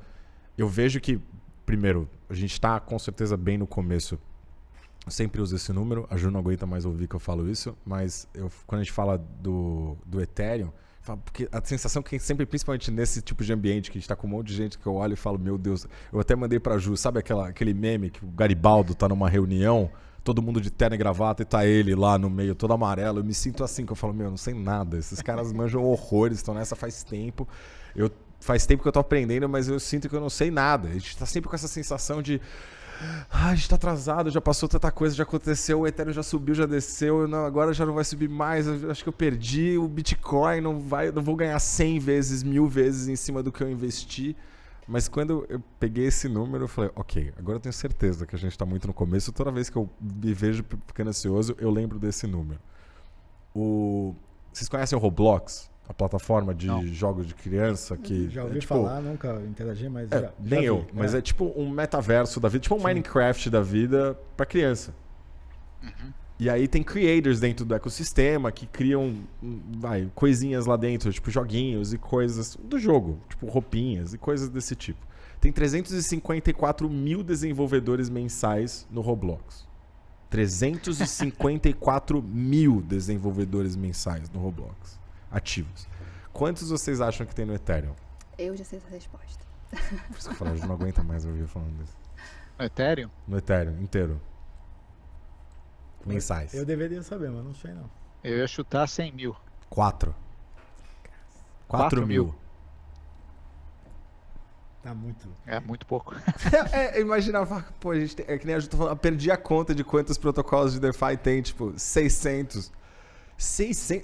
Speaker 2: eu vejo que, primeiro, a gente está com certeza bem no começo. Eu sempre uso esse número, a Ju não aguenta mais ouvir que eu falo isso, mas quando a gente fala do Ethereum, porque a sensação que sempre, principalmente nesse tipo de ambiente que a gente tá com um monte de gente que eu olho e falo, meu Deus, eu até mandei pra Ju, sabe aquele meme que o Garibaldo tá numa reunião, todo mundo de terno e gravata e tá ele lá no meio todo amarelo, eu me sinto assim, que eu falo, meu, eu não sei nada, esses caras manjam horrores, estão nessa faz tempo, faz tempo que eu tô aprendendo, mas eu sinto que eu não sei nada, a gente tá sempre com essa sensação de a gente tá atrasado, já passou tanta coisa, já aconteceu, o Ethereum já subiu, já desceu, agora já não vai subir mais, eu acho que eu perdi, o Bitcoin não vou ganhar 100 vezes, 1000 vezes em cima do que eu investi. Mas quando eu peguei esse número, eu falei, ok, agora eu tenho certeza que a gente tá muito no começo, toda vez que eu me vejo ficando ansioso, eu lembro desse número. Vocês conhecem o Roblox? A plataforma de jogos de criança que...
Speaker 3: Já ouvi falar, nunca interagi, mas já
Speaker 2: nem
Speaker 3: vi.
Speaker 2: eu, mas é tipo um metaverso da vida, tipo um Minecraft da vida pra criança. E aí tem creators dentro do ecossistema que criam coisinhas lá dentro, tipo joguinhos e coisas do jogo, tipo roupinhas e coisas desse tipo. Tem 354 mil desenvolvedores mensais no Roblox. 354 mil desenvolvedores mensais no Roblox. Ativos. Quantos vocês acham que tem no Ethereum?
Speaker 1: Eu já sei essa resposta.
Speaker 2: Por isso que eu falei, eu não aguenta mais ouvir falando disso.
Speaker 4: No Ethereum?
Speaker 2: No Ethereum, inteiro. Mensais.
Speaker 3: Eu deveria saber, mas não sei não.
Speaker 4: Eu ia chutar 100 mil.
Speaker 2: 4 mil.
Speaker 3: Tá muito...
Speaker 4: É muito pouco.
Speaker 2: Imaginava, pô, é que nem a gente tá falando, perdi a conta de quantos protocolos de DeFi tem, tipo, 600.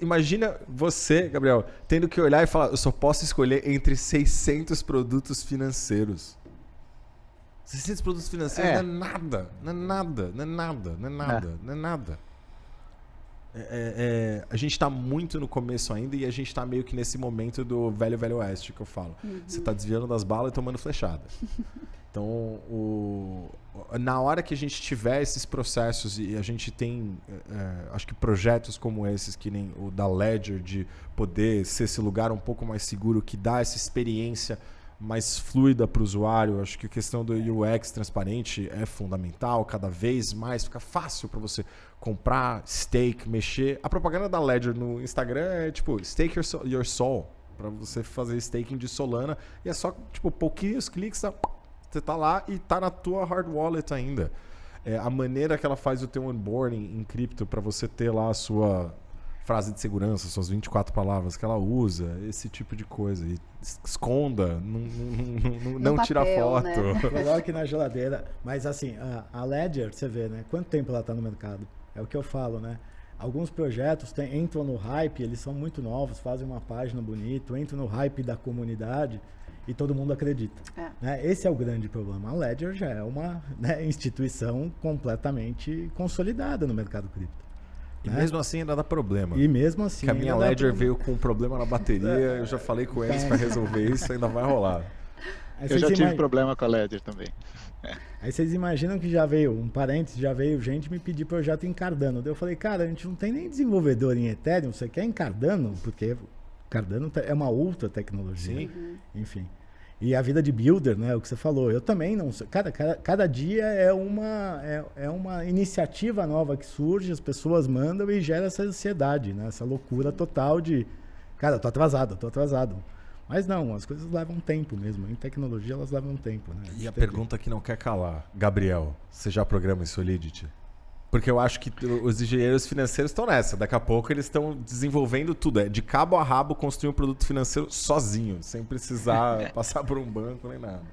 Speaker 2: Imagina você, Gabriel, tendo que olhar e falar, eu só posso escolher entre 600 produtos financeiros. 600 produtos financeiros não é nada. A gente está muito no começo ainda e a gente está meio que nesse momento do velho oeste que eu falo. Você está desviando das balas e tomando flechada. Então, na hora que a gente tiver esses processos e a gente tem, acho que projetos como esses, que nem o da Ledger, de poder ser esse lugar um pouco mais seguro, que dá essa experiência mais fluida para o usuário, acho que a questão do UX transparente é fundamental, cada vez mais fica fácil para você comprar, stake, mexer. A propaganda da Ledger no Instagram é tipo, stake your soul, para você fazer staking de Solana, e é só tipo pouquinhos cliques, você tá lá e tá na tua hard wallet ainda. A maneira que ela faz o teu onboarding em cripto para você ter lá a sua frase de segurança, suas 24 palavras que ela usa, esse tipo de coisa. E esconda, não
Speaker 1: papel,
Speaker 2: tira foto.
Speaker 1: né?
Speaker 3: Coloque na geladeira. Mas assim, a Ledger, você vê, né? Quanto tempo ela está no mercado? É o que eu falo, né? Alguns projetos entram no hype, eles são muito novos, fazem uma página bonita, entram no hype da comunidade e todo mundo acredita. Né? Esse é o grande problema. A Ledger já é uma, né, instituição completamente consolidada no mercado cripto.
Speaker 2: E mesmo assim ainda dá problema.
Speaker 3: E mesmo assim.
Speaker 2: Que a minha Ledger veio com um problema na bateria, eu já falei com eles para resolver isso, ainda vai rolar.
Speaker 4: Eu já tive problema com a Ledger também.
Speaker 3: Aí vocês imaginam que já veio, um parênteses, já veio gente me pedir projeto em Cardano. Daí eu falei, cara, a gente não tem nem desenvolvedor em Ethereum, você quer em Cardano? Porque Cardano é uma outra tecnologia.
Speaker 2: Sim.
Speaker 3: Enfim. E a vida de builder, né, o que você falou, eu também não sei. Cada dia é uma iniciativa nova que surge, as pessoas mandam e gera essa ansiedade, né, essa loucura total de, cara, eu tô atrasado. Mas não, as coisas levam tempo mesmo. Em tecnologia elas levam tempo, né?
Speaker 2: E a pergunta que não quer calar. Gabriel, você já programa em Solidity? Porque eu acho que os engenheiros financeiros estão nessa. Daqui a pouco eles estão desenvolvendo tudo. É de cabo a rabo construir um produto financeiro sozinho, sem precisar passar por um banco nem nada.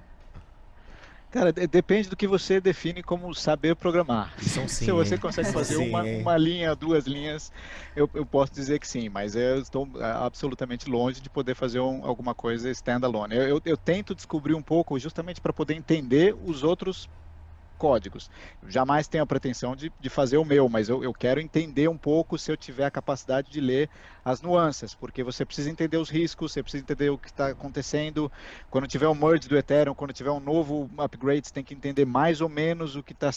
Speaker 4: Cara, depende do que você define como saber programar.
Speaker 2: Sim,
Speaker 4: se você consegue fazer uma linha, 2 linhas, eu posso dizer que sim, mas eu estou absolutamente longe de poder fazer alguma coisa standalone. Eu tento descobrir um pouco justamente para poder entender os outros códigos. Eu jamais tenho a pretensão de fazer o meu, mas eu quero entender um pouco se eu tiver a capacidade de ler as nuances, porque você precisa entender os riscos, você precisa entender o que está acontecendo. Quando tiver um merge do Ethereum, quando tiver um novo upgrade, você tem que entender mais ou menos o que está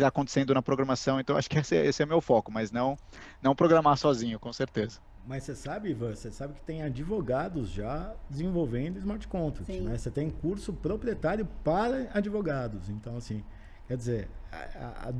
Speaker 4: acontecendo na programação. Então, acho que esse é meu foco, mas não programar sozinho, com certeza.
Speaker 3: Mas você sabe, Ivan, que tem advogados já desenvolvendo smart contracts, né? Você tem curso proprietário para advogados. Então, assim, quer dizer,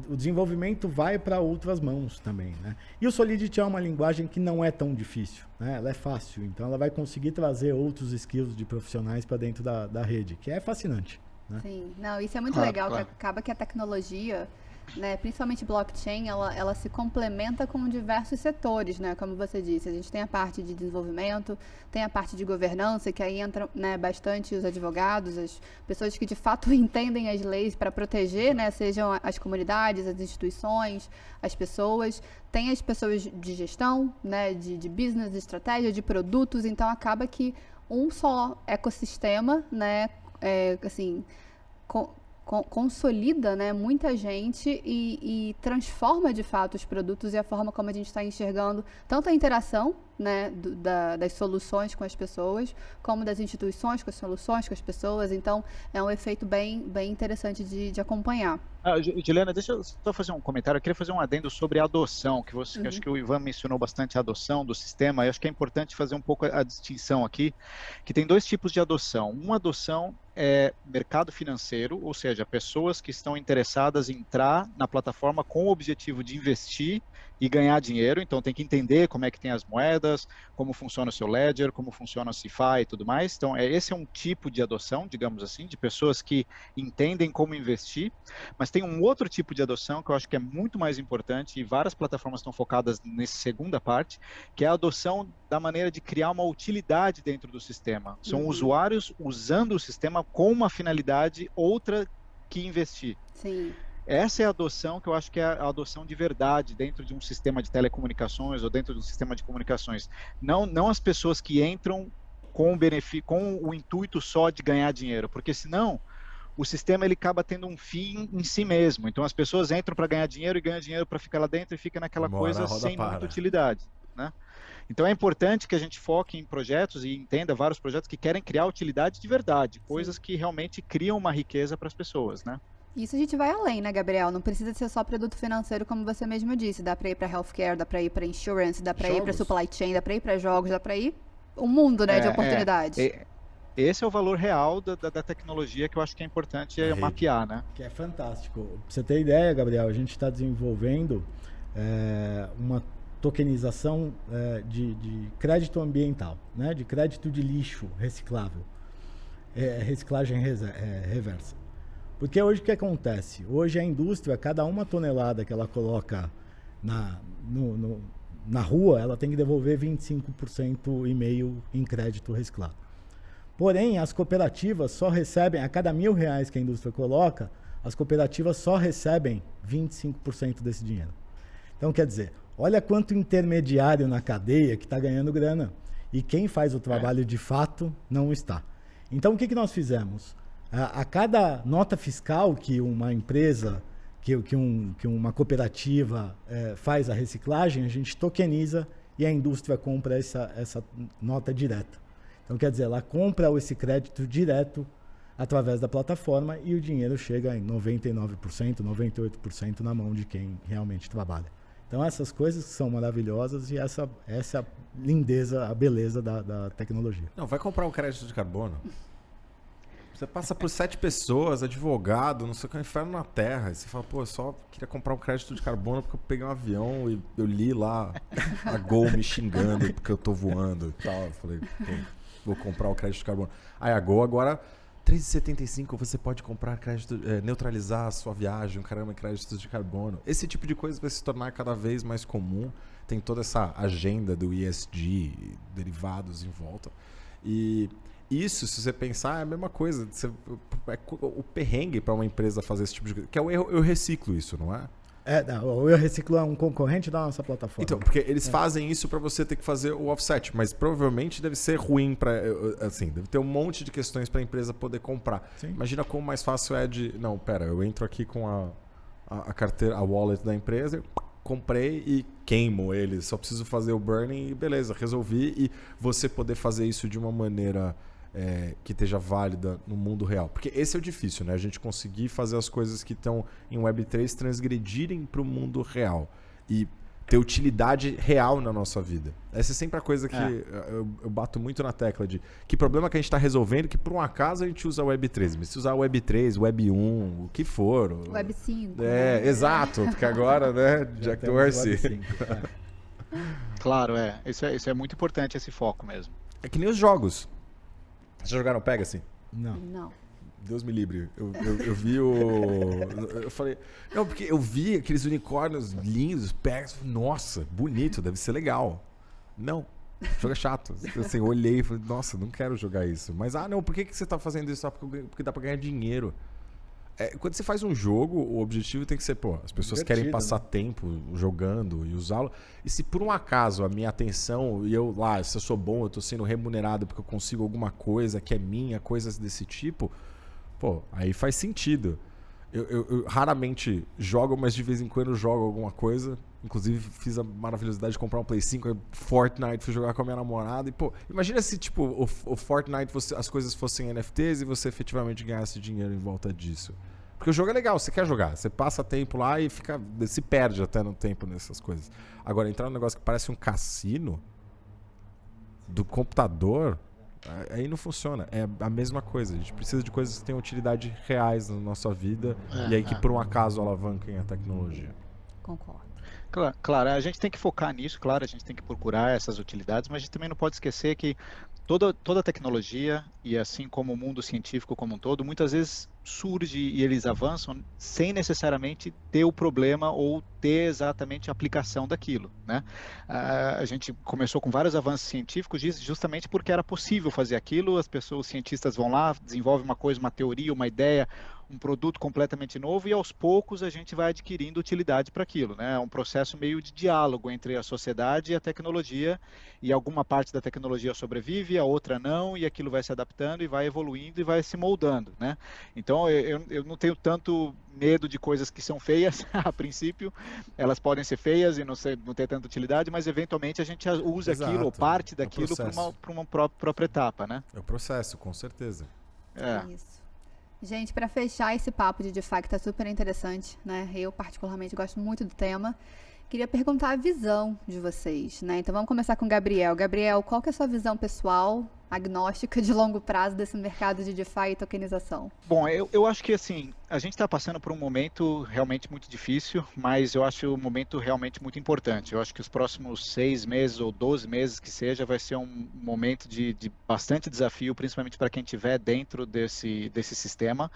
Speaker 3: o desenvolvimento vai para outras mãos também, né? E o Solidity é uma linguagem que não é tão difícil, né? Ela é fácil, então ela vai conseguir trazer outros skills de profissionais para dentro da rede, que é fascinante, né?
Speaker 1: Sim, não, isso é muito legal, claro. Que acaba que a tecnologia, né, principalmente blockchain, ela se complementa com diversos setores, né, como você disse. A gente tem a parte de desenvolvimento, tem a parte de governança, que aí entra, né, bastante os advogados, as pessoas que de fato entendem as leis para proteger, né, sejam as comunidades, as instituições, as pessoas. Tem as pessoas de gestão, né, de business, de estratégia, de produtos. Então acaba que um só ecossistema, né, assim, consolida, né, muita gente e transforma de fato os produtos e a forma como a gente está enxergando tanto a interação, né, das soluções com as pessoas, como das instituições com as soluções com as pessoas. Então é um efeito bem interessante de acompanhar.
Speaker 4: Juliana, deixa eu só fazer um comentário. Eu queria fazer um adendo sobre a adoção, que acho que o Ivan mencionou bastante a adoção do sistema. Eu acho que é importante fazer um pouco a distinção aqui, que tem 2 tipos de adoção. Uma adoção é mercado financeiro, ou seja, pessoas que estão interessadas em entrar na plataforma com o objetivo de investir e ganhar dinheiro. Então tem que entender como é que tem as moedas, como funciona o seu ledger, como funciona o CeFi e tudo mais. Então esse é um tipo de adoção, digamos assim, de pessoas que entendem como investir. Mas tem um outro tipo de adoção que eu acho que é muito mais importante, e várias plataformas estão focadas nessa segunda parte, que é a adoção da maneira de criar uma utilidade dentro do sistema. São usuários usando o sistema com uma finalidade outra que investir.
Speaker 1: Sim.
Speaker 4: Essa é a adoção que eu acho que é a adoção de verdade dentro de um sistema de telecomunicações ou dentro de um sistema de comunicações. Não as pessoas que entram com o intuito só de ganhar dinheiro, porque senão o sistema ele acaba tendo um fim em si mesmo. Então as pessoas entram para ganhar dinheiro e ganham dinheiro para ficar lá dentro e fica naquela coisa sem muita utilidade, né? Então é importante que a gente foque em projetos e entenda vários projetos que querem criar utilidade de verdade, coisas que realmente criam uma riqueza para as pessoas, né?
Speaker 1: Isso a gente vai além, né, Gabriel? Não precisa ser só produto financeiro, como você mesmo disse. Dá para ir para healthcare, dá para ir para insurance, dá para ir para supply chain, dá para ir para jogos, dá para ir um mundo, né, de oportunidades.
Speaker 4: Esse é o valor real da tecnologia que eu acho que é importante mapear, né?
Speaker 3: Que é fantástico. Pra você ter ideia, Gabriel, a gente está desenvolvendo uma tokenização de crédito ambiental, né? De crédito de lixo reciclável, reciclagem reversa. Porque hoje o que acontece? Hoje a indústria, cada 1 tonelada que ela coloca na rua, ela tem que devolver 25,5% em crédito reciclado. Porém, as cooperativas só recebem, a cada R$1.000 que a indústria coloca, as cooperativas só recebem 25% desse dinheiro. Então, quer dizer, olha quanto intermediário na cadeia que está ganhando grana. E quem faz o trabalho de fato não está. Então, o que nós fizemos? A cada nota fiscal que uma empresa, que uma cooperativa faz a reciclagem, a gente tokeniza e a indústria compra essa nota direta. Então, quer dizer, ela compra esse crédito direto através da plataforma e o dinheiro chega em 99%, 98% na mão de quem realmente trabalha. Então, essas coisas são maravilhosas e essa é a lindeza, a beleza da tecnologia.
Speaker 2: Não, vai comprar um crédito de carbono. Você passa por 7 pessoas, advogado, não sei o que, é um inferno na terra. E você fala, pô, eu só queria comprar um crédito de carbono porque eu peguei um avião e eu li lá a Gol me xingando porque eu tô voando e tal. Eu falei, pô, vou comprar o crédito de carbono. Aí a Gol agora, R$3,75 você pode comprar crédito, neutralizar a sua viagem, créditos de carbono. Esse tipo de coisa vai se tornar cada vez mais comum. Tem toda essa agenda do ESG, derivados em volta. E isso, se você pensar, é a mesma coisa. O perrengue para uma empresa fazer esse tipo de coisa. Que é o erro, eu reciclo isso, não é?
Speaker 3: O Eu Reciclo é um concorrente da nossa plataforma.
Speaker 2: Então, porque eles fazem isso para você ter que fazer o offset, mas provavelmente deve ser ruim para, assim, deve ter um monte de questões para a empresa poder comprar.
Speaker 3: Sim.
Speaker 2: Imagina como mais fácil é de, não, pera, eu entro aqui com a carteira, a wallet da empresa, eu comprei e queimo ele, só preciso fazer o burning e beleza, resolvi, e você poder fazer isso de uma maneira que esteja válida no mundo real. Porque esse é o difícil, né? A gente conseguir fazer as coisas que estão em Web3 transgredirem para o mundo real e ter utilidade real na nossa vida. Essa é sempre a coisa que eu bato muito na tecla de que problema que a gente está resolvendo, que por um acaso a gente usa Web3, mas se usar Web3, Web1, o que for.
Speaker 1: Web5.
Speaker 2: Exato, porque agora, né, Jack Dorsey.
Speaker 4: Claro, isso é muito importante, esse foco mesmo.
Speaker 2: É que nem os jogos. Vocês já jogaram Pegasus?
Speaker 1: Não.
Speaker 2: Deus me livre. Eu vi eu falei... Não, porque eu vi aqueles unicórnios lindos, Pegasus. Nossa, bonito, deve ser legal. Não, jogo é chato. Assim, eu olhei e falei, nossa, não quero jogar isso. Mas, não, por que você tá fazendo isso? Só porque dá pra ganhar dinheiro. Quando você faz um jogo, o objetivo tem que ser, pô, as pessoas querem passar tempo jogando e usá-lo. E se por um acaso a minha atenção e se eu sou bom, eu tô sendo remunerado porque eu consigo alguma coisa que é minha, coisas desse tipo, pô, aí faz sentido. Eu raramente jogo, mas de vez em quando eu jogo alguma coisa. Inclusive fiz a maravilhosidade de comprar um Play 5, Fortnite, fui jogar com a minha namorada. E, pô, imagina se tipo o Fortnite, as coisas fossem NFTs e você efetivamente ganhasse dinheiro em volta disso. Porque o jogo é legal, você quer jogar. Você passa tempo lá e se perde até no tempo nessas coisas. Agora, entrar num negócio que parece um cassino do computador, aí não funciona. É a mesma coisa. A gente precisa de coisas que tenham utilidade reais na nossa vida e aí que por um acaso alavanquem a tecnologia.
Speaker 1: Concordo.
Speaker 4: Claro, a gente tem que focar nisso, claro, a gente tem que procurar essas utilidades, mas a gente também não pode esquecer que toda tecnologia, e assim como o mundo científico como um todo, muitas vezes surge e eles avançam sem necessariamente ter o problema ou ter exatamente a aplicação daquilo, né? A gente começou com vários avanços científicos justamente porque era possível fazer aquilo, os cientistas vão lá, desenvolvem uma coisa, uma teoria, uma ideia, um produto completamente novo e aos poucos a gente vai adquirindo utilidade para aquilo, né? É um processo meio de diálogo entre a sociedade e a tecnologia, e alguma parte da tecnologia sobrevive, a outra não, e aquilo vai se adaptando e vai evoluindo e vai se moldando, né? Então eu não tenho tanto medo de coisas que são feias a princípio, elas podem ser feias e não ter tanta utilidade, mas eventualmente a gente usa aquilo ou parte daquilo para uma própria etapa, né?
Speaker 2: É o processo, com certeza.
Speaker 1: Isso. Gente, para fechar esse papo de DeFi que está super interessante, né? Eu particularmente gosto muito do tema. Queria perguntar a visão de vocês, né? Então vamos começar com o Gabriel. Gabriel, qual que é a sua visão pessoal, agnóstica, de longo prazo desse mercado de DeFi e tokenização?
Speaker 4: Bom, eu acho que assim, a gente está passando por um momento realmente muito difícil, mas eu acho um momento realmente muito importante. Eu acho que os próximos 6 meses ou 12 meses que seja, vai ser um momento de bastante desafio, principalmente para quem estiver dentro desse sistema,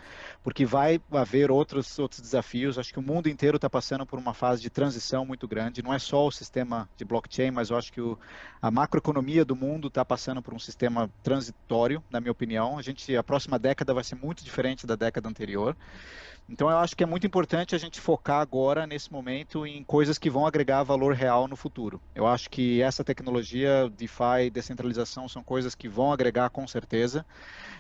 Speaker 4: porque vai haver outros desafios. Acho que o mundo inteiro está passando por uma fase de transição muito grande. Não é só o sistema de blockchain, mas eu acho que a macroeconomia do mundo está passando por um sistema transitório, na minha opinião. A próxima década vai ser muito diferente da década anterior. Então, eu acho que é muito importante a gente focar agora, nesse momento, em coisas que vão agregar valor real no futuro. Eu acho que essa tecnologia, DeFi, descentralização, são coisas que vão agregar com certeza.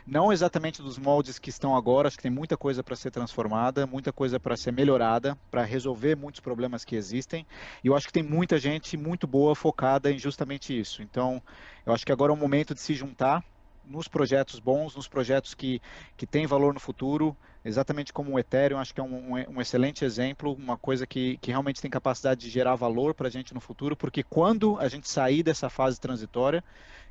Speaker 4: Não exatamente dos moldes que estão agora, acho que tem muita coisa para ser transformada, muita coisa para ser melhorada, para resolver muitos problemas que existem. E eu acho que tem muita gente muito boa focada em justamente isso. Então, eu acho que agora é o momento de se juntar nos projetos bons, nos projetos que têm valor no futuro, exatamente como o Ethereum. Acho que é um excelente exemplo, uma coisa que realmente tem capacidade de gerar valor para a gente no futuro, porque quando a gente sair dessa fase transitória,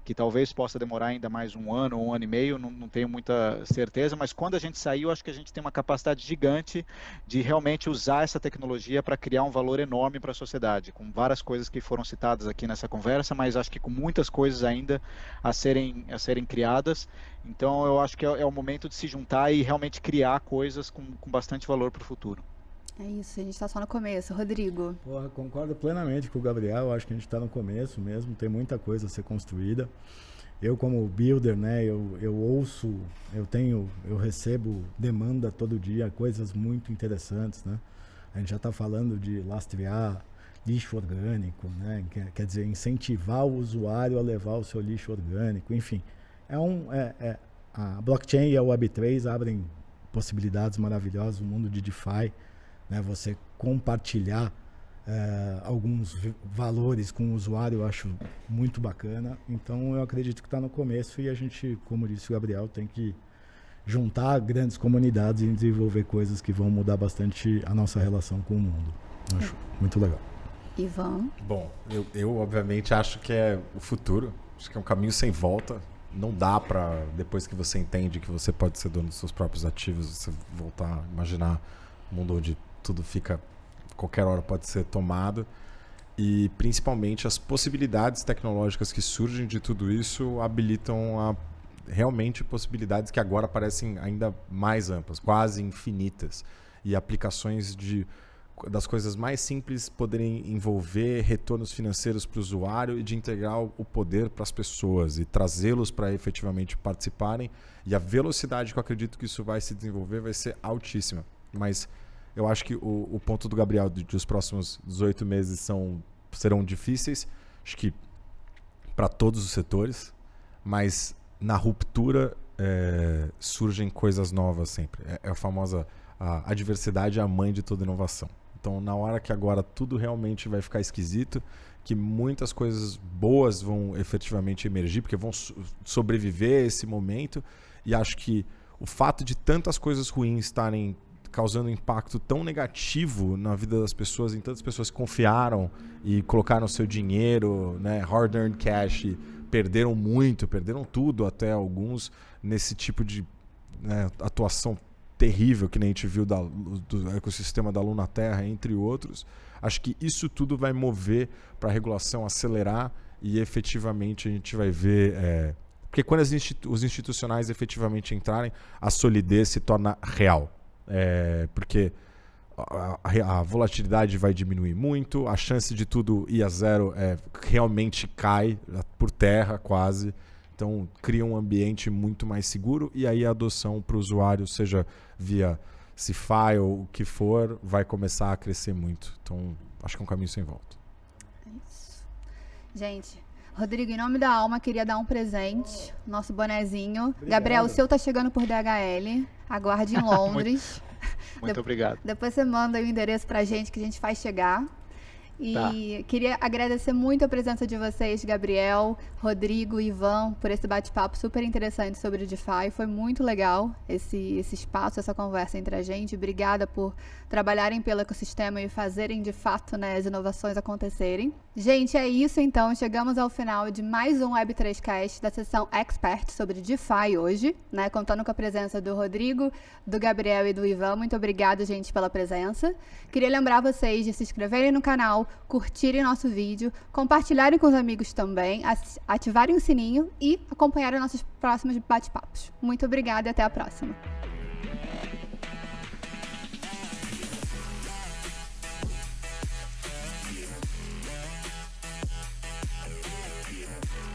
Speaker 4: que talvez possa demorar ainda mais um ano e meio, não tenho muita certeza, mas quando a gente sair, eu acho que a gente tem uma capacidade gigante de realmente usar essa tecnologia para criar um valor enorme para a sociedade, com várias coisas que foram citadas aqui nessa conversa, mas acho que com muitas coisas ainda a serem criadas. Então, eu acho que é o momento de se juntar e realmente criar coisas com bastante valor para o futuro.
Speaker 1: É isso, a gente está só no começo. Rodrigo.
Speaker 3: Porra, concordo plenamente com o Gabriel. Eu acho que a gente está no começo mesmo. Tem muita coisa a ser construída. Eu, como builder, né, eu ouço, eu recebo demanda todo dia, coisas muito interessantes, né? A gente já está falando de lastrear lixo orgânico, né? Quer dizer, incentivar o usuário a levar o seu lixo orgânico. Enfim, a blockchain e a Web3 abrem possibilidades maravilhosas no mundo de DeFi. Né, você compartilhar alguns valores com o usuário, eu acho muito bacana. Então, eu acredito que está no começo e a gente, como disse o Gabriel, tem que juntar grandes comunidades e desenvolver coisas que vão mudar bastante a nossa relação com o mundo. Eu acho muito legal.
Speaker 1: Ivan?
Speaker 2: Bom, eu obviamente acho que é o futuro. Acho que é um caminho sem volta. Não dá para, depois que você entende que você pode ser dono dos seus próprios ativos, você voltar a imaginar um mundo onde tudo fica, qualquer hora pode ser tomado, e principalmente as possibilidades tecnológicas que surgem de tudo isso habilitam realmente possibilidades que agora parecem ainda mais amplas, quase infinitas, e aplicações das coisas mais simples poderem envolver retornos financeiros para o usuário e de integrar o poder para as pessoas e trazê-los para efetivamente participarem, e a velocidade que eu acredito que isso vai se desenvolver vai ser altíssima. Mas eu acho que o ponto do Gabriel de os próximos 18 meses serão difíceis, acho que para todos os setores, mas na ruptura surgem coisas novas sempre. É a famosa a adversidade é a mãe de toda inovação. Então, na hora que agora tudo realmente vai ficar esquisito, que muitas coisas boas vão efetivamente emergir, porque vão sobreviver a esse momento, e acho que o fato de tantas coisas ruins estarem causando um impacto tão negativo na vida das pessoas, em tantas pessoas que confiaram e colocaram seu dinheiro, né, hard-earned cash, e perderam tudo, até alguns, nesse tipo de atuação terrível que nem a gente viu do ecossistema da Luna Terra, entre outros. Acho que isso tudo vai mover para a regulação acelerar e efetivamente a gente vai ver... porque quando os institucionais efetivamente entrarem, a solidez se torna real. Porque a volatilidade vai diminuir muito, a chance de tudo ir a zero realmente cai por terra quase. Então cria um ambiente muito mais seguro, e aí a adoção para o usuário, seja via CeFi ou o que for, vai começar a crescer muito. Então acho que é um caminho sem volta.
Speaker 1: É isso. Gente, Rodrigo, em nome da Alma, queria dar um presente, nosso bonezinho. Obrigado. Gabriel, o seu tá chegando por DHL, aguarde em Londres.
Speaker 4: Muito obrigado.
Speaker 1: Depois você manda aí o endereço pra gente que a gente faz chegar. E queria agradecer muito a presença de vocês, Gabriel, Rodrigo, Ivan, por esse bate-papo super interessante sobre o DeFi. Foi muito legal esse espaço, essa conversa entre a gente. Obrigada por trabalharem pelo ecossistema e fazerem de fato, né, as inovações acontecerem. Gente, é isso então. Chegamos ao final de mais um Web3Cast da sessão Expert sobre DeFi hoje, né? Contando com a presença do Rodrigo, do Gabriel e do Ivan. Muito obrigado, gente, pela presença. Queria lembrar vocês de se inscreverem no canal, curtirem nosso vídeo, compartilharem com os amigos também, ativarem o sininho e acompanharem nossos próximos bate-papos. Muito obrigada e até a próxima.